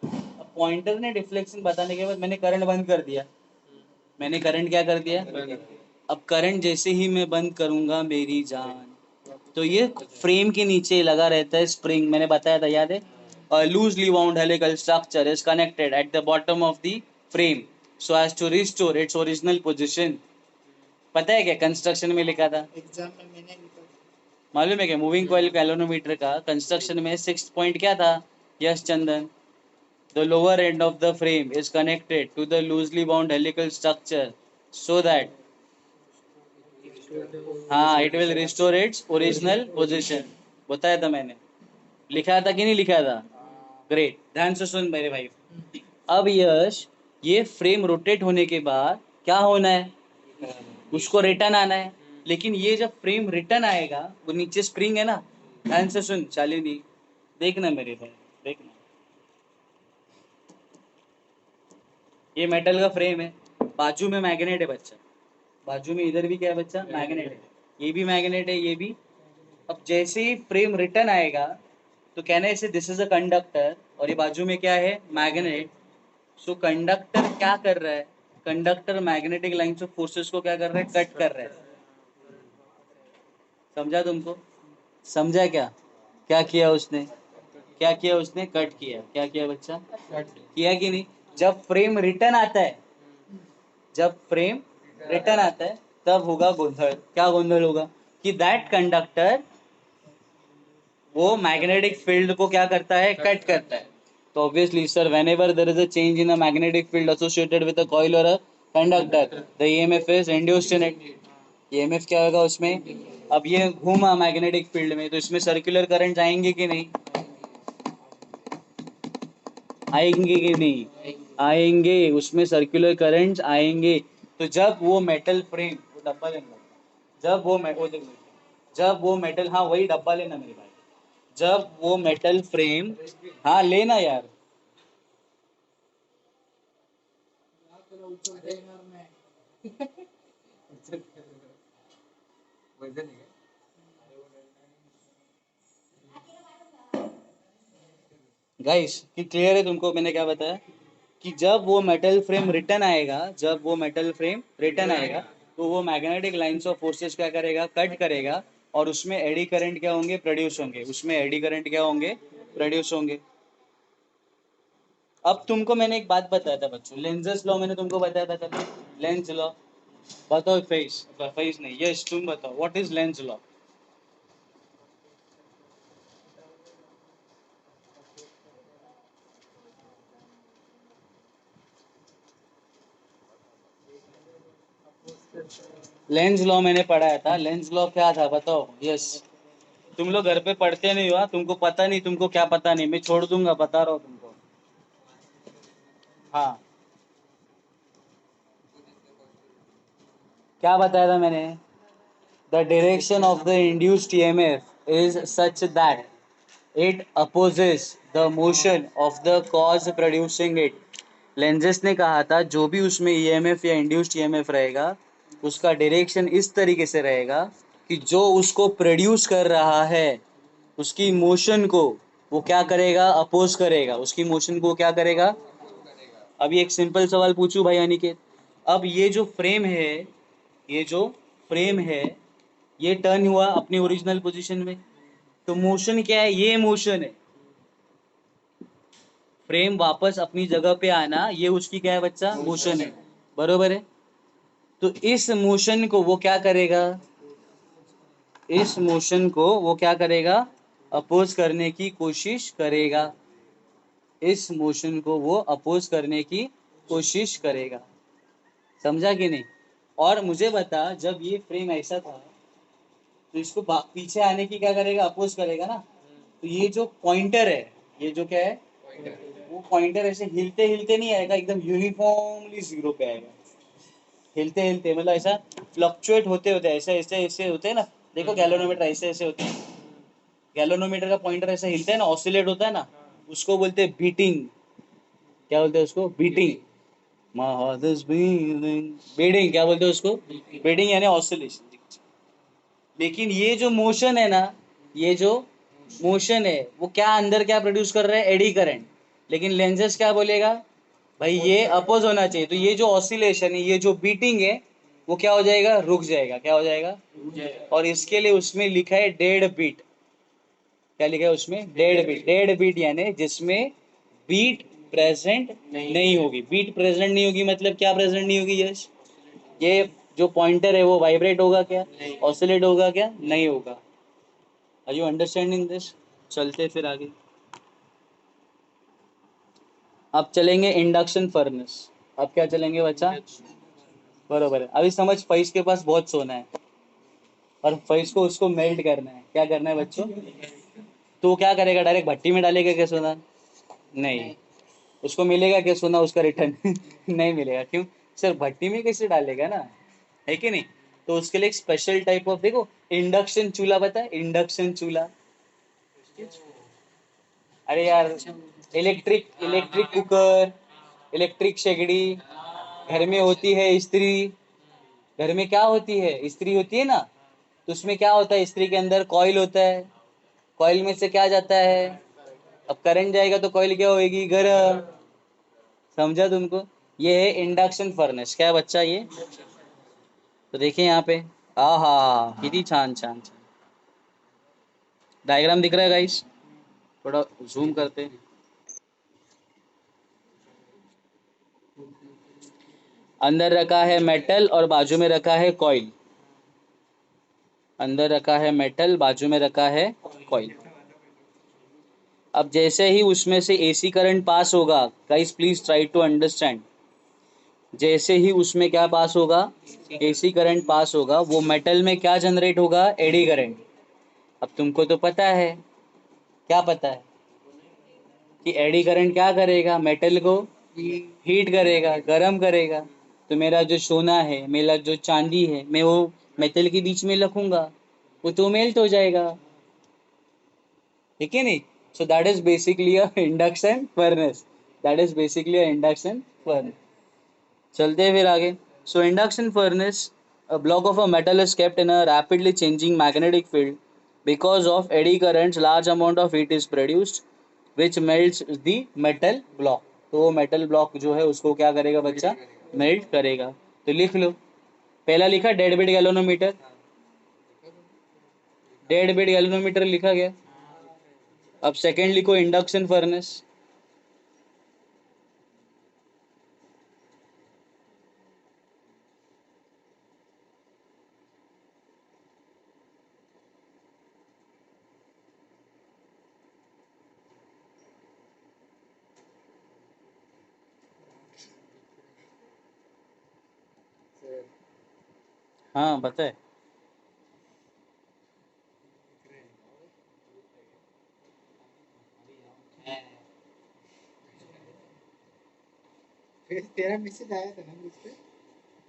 अब पॉइंटर ने डिफ्लेक्शन बताने के बाद मैंने करंट बंद कर दिया, मैंने करंट क्या कर दिया? अब करंट जैसे ही मैं बंद करूंगा मेरी जान, तो ये फ्रेम के नीचे लगा रहता है स्प्रिंग, मैंने बताया था, याद है? Loosely wound helical structure is connected at the bottom of the frame so as to restore its original position. पता है क्या कंस्ट्रक्शन में लिखा था? एग्जाम में मैंने लिखा था। मालूम है क्या? मूविंग कॉइल गैल्वेनोमीटर का कंस्ट्रक्शन में 6th पॉइंट क्या था? Yes Chandan, the lower end of the frame is connected to the loosely bound helical structure so that, हाँ, it will restore its original position. बताया था मैंने, लिखा था कि नहीं लिखा था? ग्रेट, ध्यान से सुन मेरे भाई। अब यश, ये फ्रेम रोटेट होने के बाद क्या होना है, उसको रिटर्न आना है। लेकिन ये जब फ्रेम रिटर्न आएगा, वो नीचे स्प्रिंग है ना, ध्यान से सुन शालिनी, देखना मेरे भाई, देखना, ये मेटल का फ्रेम है, बाजू में मैग्नेट है बच्चा, बाजू में इधर भी क्या है बच्चा, मैग्नेट है, ये भी मैग्नेट है, ये भी। अब जैसे ही फ्रेम रिटर्न आएगा तो कहना है इसे दिस इज अ कंडक्टर, और ये बाजू में क्या है, मैग्नेट। सो कंडक्टर क्या कर रहा है, conductor magnetic lines of forces को क्या कर रहा है, कट कर रहा है। समझा तुमको? समझा क्या? क्या किया उसने, क्या किया उसने, कट किया। क्या किया बच्चा, किया कि नहीं? जब फ्रेम रिटर्न आता है, जब फ्रेम रिटर्न आता है तब होगा गोंधल। क्या गोंधल होगा? कि दैट कंडक्टर वो मैग्नेटिक फील्ड को क्या करता है, कट करता है। तो obviously sir, whenever there is a change in a magnetic field associated with a coil or a conductor, the EMF is induced in it. EMF क्या होगा उसमें? अब ये घूमा मैग्नेटिक फील्ड में, तो इसमें सर्कुलर करंट आएंगे कि नहीं, आएंगे कि नहीं, आएंगे, उसमें सर्कुलर करंट्स आएंगे। तो जब वो मेटल फ्रेम, वो डब्बा लेना, जब वो वो देखो, जब वो मेटल, हाँ वही डब्बा लेना मेरे भाई, जब वो मेटल फ्रेम, हाँ लेना यार, गाइस कि क्लियर है तुमको मैंने क्या बताया? कि जब वो मेटल फ्रेम रिटर्न आएगा, जब वो मेटल फ्रेम रिटर्न आएगा, तो वो मैग्नेटिक लाइंस ऑफ फोर्सेस क्या करेगा, कट करेगा, और उसमें एडी करंट क्या होंगे, प्रोड्यूस होंगे, उसमें एडी करंट क्या होंगे, प्रोड्यूस होंगे। अब तुमको मैंने एक बात बताया था बच्चों, लेंजेस लॉ मैंने तुमको बताया था कल, लेंस लॉ। बताओ फेस, फेस नहीं, यस तुम बताओ, what is Lenz law? Lenz law मैंने पढ़ाया था, लेंस लॉ क्या था बताओ, यस। तुम लोग घर पे पढ़ते नहीं हो, हाँ? तुमको पता नहीं, तुमको क्या पता नहीं, मैं छोड़ दूंगा, बता रहा हूँ तुमको। हाँ, क्या बताया था मैंने? The direction of the induced EMF is such that it opposes the motion of the cause producing it. Lenz's ने कहा था जो भी उसमें ईएमएफ या इंड्यूस्ड ईएमएफ रहेगा, उसका डायरेक्शन इस तरीके से रहेगा कि जो उसको प्रोड्यूस कर रहा है, उसकी मोशन को वो क्या करेगा, अपोज करेगा, उसकी मोशन को क्या करेगा। अभी एक सिंपल सवाल पूछूं भाई अनिकेत, अब ये जो फ्रेम है, ये जो फ्रेम है ये टर्न हुआ अपनी ओरिजिनल पोजीशन में, तो मोशन क्या है, ये मोशन है। फ्रेम वापस अपनी जगह पे आना ये उसकी क्या है बच्चा, मोशन है, बरोबर है। तो इस मोशन को वो क्या करेगा, इस मोशन को वो क्या करेगा, अपोज करने की कोशिश करेगा, इस मोशन को वो अपोज करने की कोशिश करेगा, समझा कि नहीं। और मुझे बता, जब ये फ्रेम ऐसा था तो इसको पीछे आने की क्या करेगा, अपोज करेगा ना। तो ये जो पॉइंटर है, ये जो क्या है, वो पॉइंटर ऐसे हिलते हिलते नहीं आएगा, एकदम यूनिफॉर्मली जीरो पे आएगा। हिलते हिलते मतलब ऐसा फ्लक्चुएट होते होते ऐसे ऐसे ऐसे होते हैं ना, देखो गैलोनोमीटर ऐसे ऐसे होते हैं, गैलोनोमीटर का पॉइंटर ऐसे हिलता है ना, ऑसिलेट होता है ना, उसको बोलते हैं बीटिंग। क्या बोलते हैं उसको, beating. My heart is beating, beating क्या बोलते हैं उसको, बीटिंग यानी ऑसिलेशन। लेकिन ये जो मोशन है ना, ये जो मोशन है वो क्या अंदर क्या प्रोड्यूस कर रहा है, एडी करंट। लेकिन लेंसेज क्या बोलेगा, भाई ये अपोज होना चाहिए, तो ये जो ऑसिलेशन है, ये जो बीटिंग है, वो क्या हो जाएगा, रुक जाएगा, क्या हो जाएगा। और इसके लिए उसमें लिखा है डेड बीट। क्या लिखा है उसमें, डेड बीट। डेड बीट यानी जिसमें बीट प्रेजेंट नहीं होगी। बीट प्रेजेंट नहीं होगी मतलब क्या प्रेजेंट नहीं होगी, यश, ये जो पॉइंटर है वो वाइब्रेट होगा क्या, ऑसिलेट होगा क्या, नहीं होगा। Are you understanding this. चलते फिर आगे। अब चलेंगे इंडक्शन फर्नेस। अब क्या चलेंगे बच्चा, बरोबर है। अभी समझ, फैज के पास बहुत सोना है और फैज को उसको मेल्ट करना है। क्या करना है बच्चों, तो क्या करेगा, डायरेक्ट भट्टी में डालेगा क्या सोना, नहीं। उसको मिलेगा क्या सोना उसका रिटर्न नहीं मिलेगा, क्यों, सर भट्टी में कैसे डालेगा ना, है कि नहीं। तो उसके लिए एक स्पेशल टाइप ऑफ, देखो इंडक्शन चूल्हा, पता है इंडक्शन चूल्हा, अरे यार, इलेक्ट्रिक इलेक्ट्रिक कुकर, इलेक्ट्रिक शेगड़ी, घर में होती है इस्त्री, घर में क्या होती है, इस्त्री होती है ना। तो उसमें क्या होता है, इस्त्री के अंदर कॉइल होता है, कॉइल में से क्या जाता है, अब करंट जाएगा तो कॉइल क्या होएगी, गर्म। समझा तुमको। ये है इंडक्शन फर्नेस, क्या है बच्चा ये। तो देखिए यहाँ पे, आहा कितनी छान छान छान डायग्राम दिख रहा है गाइस, थोड़ा जूम करते हैं। अंदर रखा है मेटल और बाजू में रखा है कॉइल, अंदर रखा है मेटल, बाजू में रखा है कॉइल। अब जैसे ही उसमें से एसी करंट पास होगा, guys please try to understand, जैसे ही उसमें क्या पास होगा, एसी करंट पास होगा, वो मेटल में क्या जनरेट होगा, एडी करंट। अब तुमको तो पता है, क्या पता है कि एडी करंट क्या करेगा, मेटल को हीट करेगा, गरम करेगा। तो मेरा जो सोना है, मेरा जो चांदी है, मैं वो मेटल के बीच में रखूंगा, वो तो मेल्ट हो जाएगा, ठीक है नहीं। So that is basically a induction furnace, that is basically a induction furnace. चलते हैं फिर आगे। So induction furnace, a block of a metal is kept in a rapidly changing magnetic field because of eddy currents, large amount of heat is produced which melts the metal block। तो वो मेटल ब्लॉक जो है उसको क्या करेगा बच्चा, मेल्ट करेगा। तो लिख लो, पहला लिखा dead beat galvanometer, dead beat galvanometer लिखा गया। अब सेकंड लिखो इंडक्शन फर्नेस। हाँ बताए, फिर तेरा मैसेज आया था ना मुझ पे,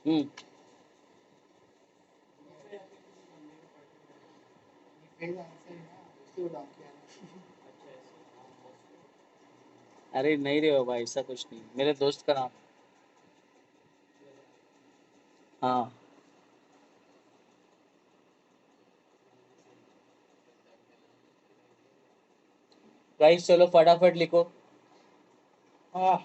हम्म। फिर आंसर है ना उसको डाल के आना। अरे नहीं रे बाबा, ऐसा कुछ नहीं, मेरे दोस्त का नाम। हाँ गाइस चलो फटाफट लिखो। हाँ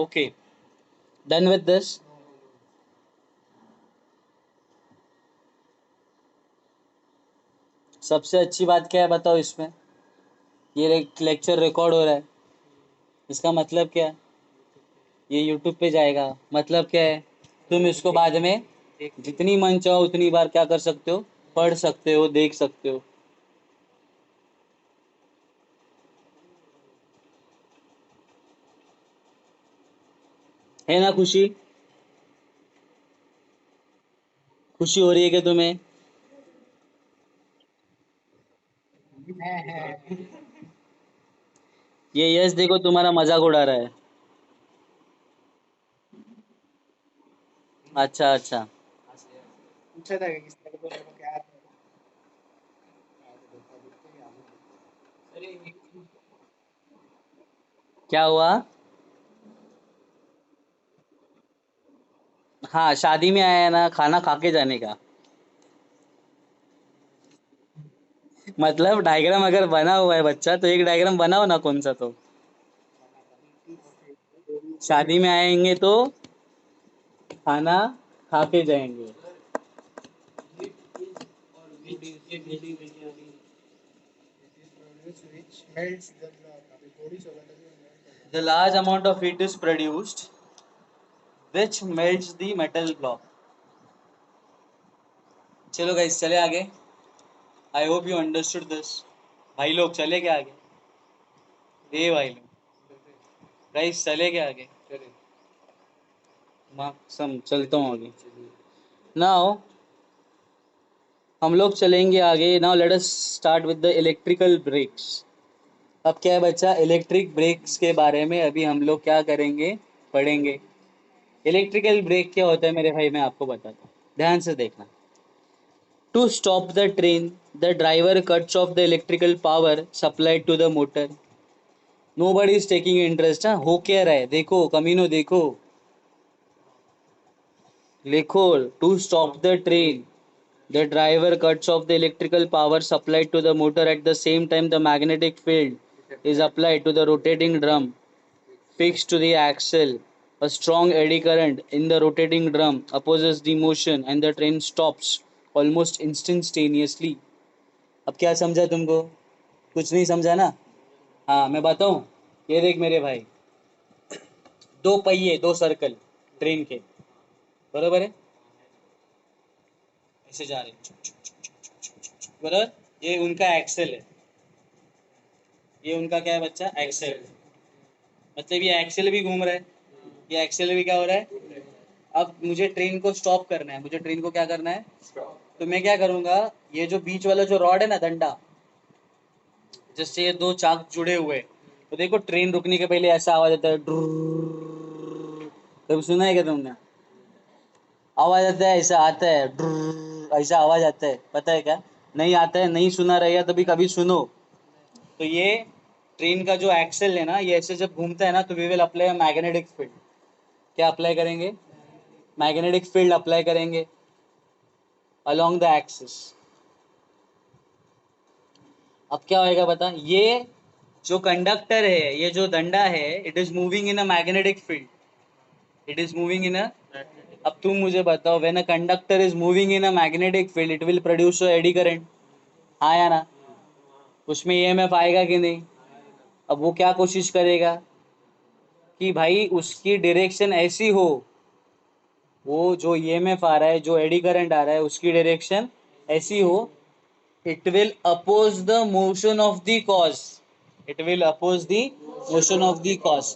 ओके, डन विद दिस. सबसे अच्छी बात क्या है बताओ इसमें? ये लेक्चर रिकॉर्ड हो रहा है. इसका मतलब क्या है? ये यूट्यूब पे जाएगा. मतलब क्या है? तुम इसको बाद में जितनी मन चाहो उतनी बार क्या कर सकते हो? पढ़ सकते हो, देख सकते हो. है ना खुशी? खुशी हो रही है कि तुम्हें? है. ये यश देखो तुम्हारा मजाक उड़ा रहा है. अच्छा अच्छा. पूछा था कि किस तरह को क्या. क्या हुआ? हाँ, शादी में आया है ना, खाना खा के जाने का. मतलब डायग्राम अगर बना हुआ है बच्चा तो एक डायग्राम बनाओ ना, कौन सा तो. शादी में आएंगे तो खाना खा के जाएंगे. Which melts the अभी थोड़ी सी होगा तभी melt The large amount of heat is produced which melts the metal block. चलो गाइस चले आगे. I hope you understood this. भाई लोग चले क्या आगे? ए भाई लोग, गाइस चले क्या आगे? सम चलता हूँ आगे. नाउ हम लोग चलेंगे आगे. Now let us start with the electrical brakes. अब क्या है बच्चा? इलेक्ट्रिक ब्रेक्स के बारे में अभी हम लोग क्या करेंगे? पढ़ेंगे. इलेक्ट्रिकल ब्रेक क्या होता है मेरे भाई, मैं आपको बताता हूँ, ध्यान से देखना. To stop the train, the driver cuts off the electrical power supplied to the motor. Nobody is taking interest. हाँ, हो क्या रहा है देखो कमीनो, देखो लिखो. To stop the train, the driver cuts off the electrical power supplied to the motor. At the same time, the magnetic field is applied to the rotating drum fixed to the axle. A strong eddy current in the rotating drum opposes the motion and the train stops almost instantaneously. अब क्या समझा तुमको? कुछ नहीं समझा ना? हाँ मैं बताऊँ. ये देख मेरे भाई, दो पहिए, दो सर्कल ट्रेन के, बरोबर है? ऐसे जा रहे हैं, बराबर. ये उनका एक्सेल है. ये उनका क्या है बच्चा? एक्सेल. मतलब ये एक्सेल भी घूम रहा है, ये एक्सेल भी क्या हो रहा है? अब मुझे ट्रेन को स्टॉप करना है. मुझे ट्रेन को क्या करना है? तो मैं क्या करूंगा, ये जो बीच वाला जो रॉड है ना, डंडा, जिससे ये दो चाक जुड़े हुए, तो देखो ट्रेन रुकने के पहले ऐसा आवाज आता है, ड्रुर्र. कभी सुना है क्या तुमने? आवाज आता है, ऐसा आता है ड्रुर्र, ऐसा आवाज आता है, पता है क्या? नहीं आता है, नहीं सुना रहेगा तभी कभी सुनो. तो ये ट्रेन का जो एक्सेल है ना, ये ऐसे जब घूमता है ना, तो we will apply magnetic field. क्या अप्लाई करेंगे? मैग्नेटिक फील्ड अप्लाई करेंगे अलोंग द एक्सिस. अब क्या होएगा बता. ये जो कंडक्टर है, ये जो डंडा है, it is moving in a magnetic field. It is moving in a. अब तुम मुझे बताओ, when a conductor is moving in a magnetic field it will produce eddy current. हाँ या ना? उसमें ईएमएफ आएगा कि नहीं? अब वो क्या कोशिश करेगा कि भाई उसकी डायरेक्शन ऐसी हो, वो जो ईएमएफ आ रहा है, जो एडी करंट आ रहा है, उसकी डायरेक्शन ऐसी हो, it will oppose the motion of the cause. It will oppose the motion of the cause.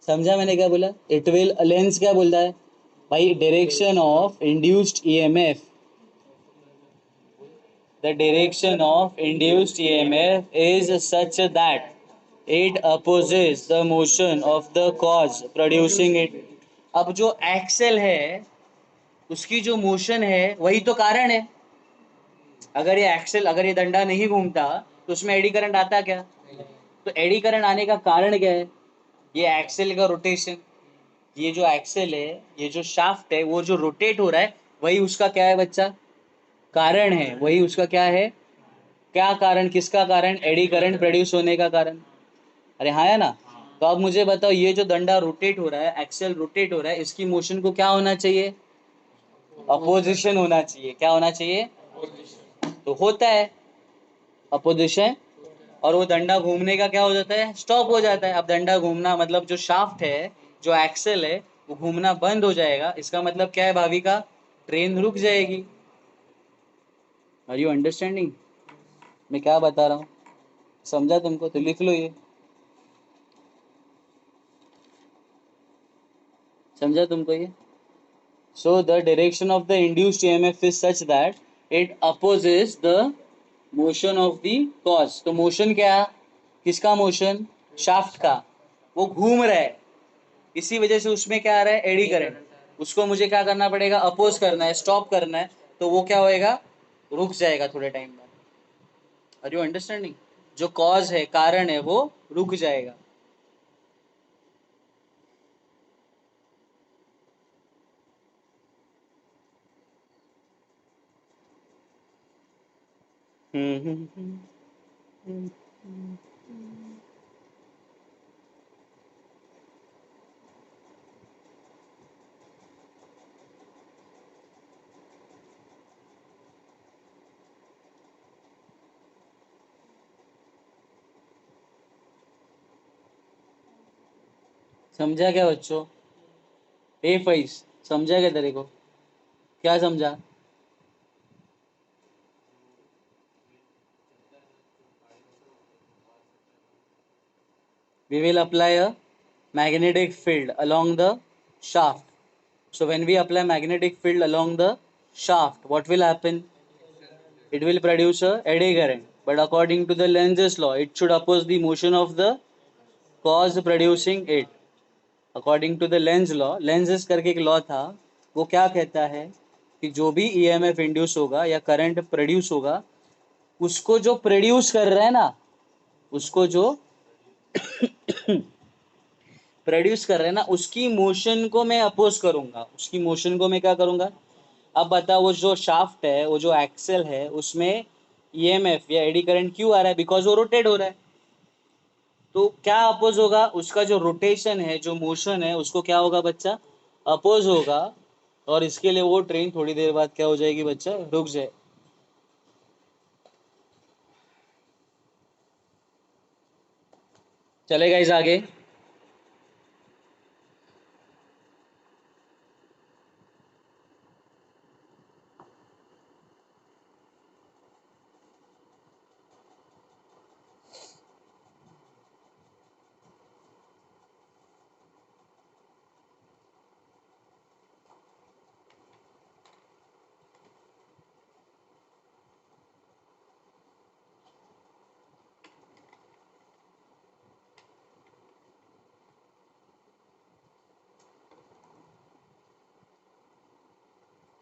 समझा मैंने क्या बोला? It will, लेंस क्या बोलता है भाई? Direction of induced EMF. The direction of induced EMF is such that it opposes the motion of the cause producing it. अब जो एक्सेल है उसकी जो मोशन है वही तो कारण है. अगर ये एक्सेल, अगर ये डंडा नहीं घूमता तो उसमें एडी करंट आता क्या? तो एडी करंट आने का कारण क्या है? ये एक्सेल का रोटेशन. ये जो एक्सेल है, ये जो शाफ्ट है, वो जो रोटेट हो रहा है, वही उसका क्या है बच्चा? कारण है. वही उसका क्या है? क्या कारण? किसका कारण? एडी करंट प्रोड्यूस होने का कारण. अरे हाँ या ना? तो आप मुझे बताओ, ये जो दंडा रोटेट हो रहा है, एक्सेल रोटेट हो रहा है, इसकी मोशन को क्या होना चाहिए? अपोजिशन होना चाहिए। क्या होना चाहिए? तो होता है अपोजिशन। और वो डंडा घूमने का क्या हो जाता है? स्टॉप हो जाता है। अब डंडा घूमना मतलब जो शाफ्ट है, जो एक्सेल है, वो घूमना बंद हो जाएगा। इसका मतलब क्या है भाविका? ट्रेन रुक जाएगी। आर यू अंडरस्टैंडिंग मैं क्या बता रहा हूँ? समझा तुमको? तो लिख लो ये। समझा तुमको ये? So the direction of the induced EMF is such that it opposes the motion of the cause. तो मोशन क्या? किसका मोशन? शाफ्ट का। वो घूम रहा है, इसी वजह से उसमें क्या आ रहा है? Eddy current. उसको मुझे क्या करना पड़ेगा? अपोज करना है, स्टॉप करना है। तो वो क्या होएगा? रुक जाएगा थोड़े टाइम बाद। Are you understanding? जो कॉज है, कारण है, वो रुक जाएगा। हम्म। समझा क्या बच्चों? ए फैस, समझा क्या तेरे को? क्या समझा? We will apply a magnetic field along the shaft. So when we apply magnetic field along the shaft, what will happen? It will produce a eddy current. But according to the Lenz's law, it should oppose the motion of the cause producing it. According to the Lenz law, Lenz's करके एक लॉ था, वो क्या कहता है कि जो भी ईएमएफ इंड्यूस होगा या करंट प्रोड्यूस होगा, उसको जो प्रोड्यूस कर रहा है ना, उसको जो प्रोड्यूस कर रहे हैं ना, उसकी मोशन को मैं अपोज करूंगा। उसकी मोशन को मैं क्या करूंगा? अब बताओ, वो जो शाफ्ट है, वो जो एक्सेल है, उसमें ईएमएफ या एडी करंट क्यों आ रहा है? बिकॉज वो रोटेट हो रहा है। तो क्या अपोज होगा? उसका जो रोटेशन है, जो मोशन है, उसको क्या होगा बच्चा? अपोज होगा। और इसके लिए वो ट्रेन थोड़ी देर बाद क्या हो जाएगी बच्चा? रुक जाए। चलेगा इस आगे?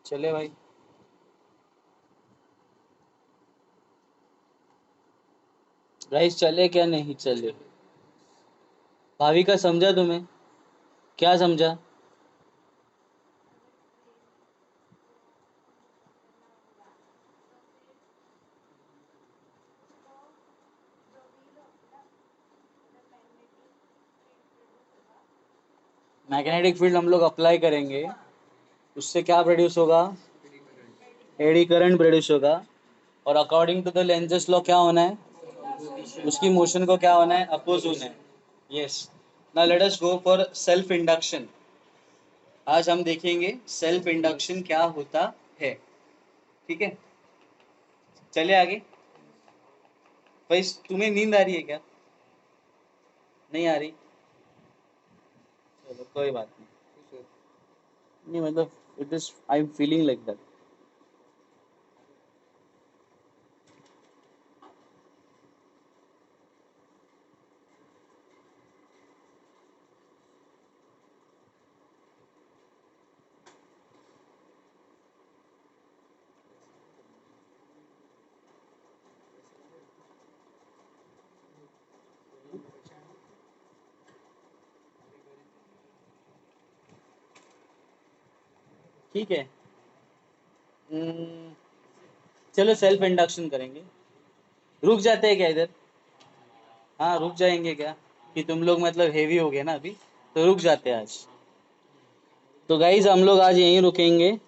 चले भाई। गाइस चले क्या नहीं चले? भाभी का समझा तुम्हें? क्या समझा? मैग्नेटिक फील्ड हम लोग अप्लाई करेंगे, उससे क्या प्रोड्यूस होगा? एडी करंट प्रोड्यूस होगा। और according to the Lenz's law क्या होना है? उसकी मोशन को क्या होना है? अपोज होना है। Yes. Now let us go for self induction. आज हम देखेंगे सेल्फ इंडक्शन क्या होता है। ठीक है, चले आगे। भाई तुम्हें नींद आ रही है क्या? नहीं आ रही? चलो कोई बात नहीं। नहीं मतलब it is, I am feeling like that. ठीक है। हम्म, चलो सेल्फ इंडक्शन करेंगे। रुक जाते हैं क्या इधर? हाँ रुक जाएंगे क्या? कि तुम लोग मतलब हेवी हो गए ना अभी, तो रुक जाते हैं आज। तो गाइज हम लोग आज यहीं रुकेंगे।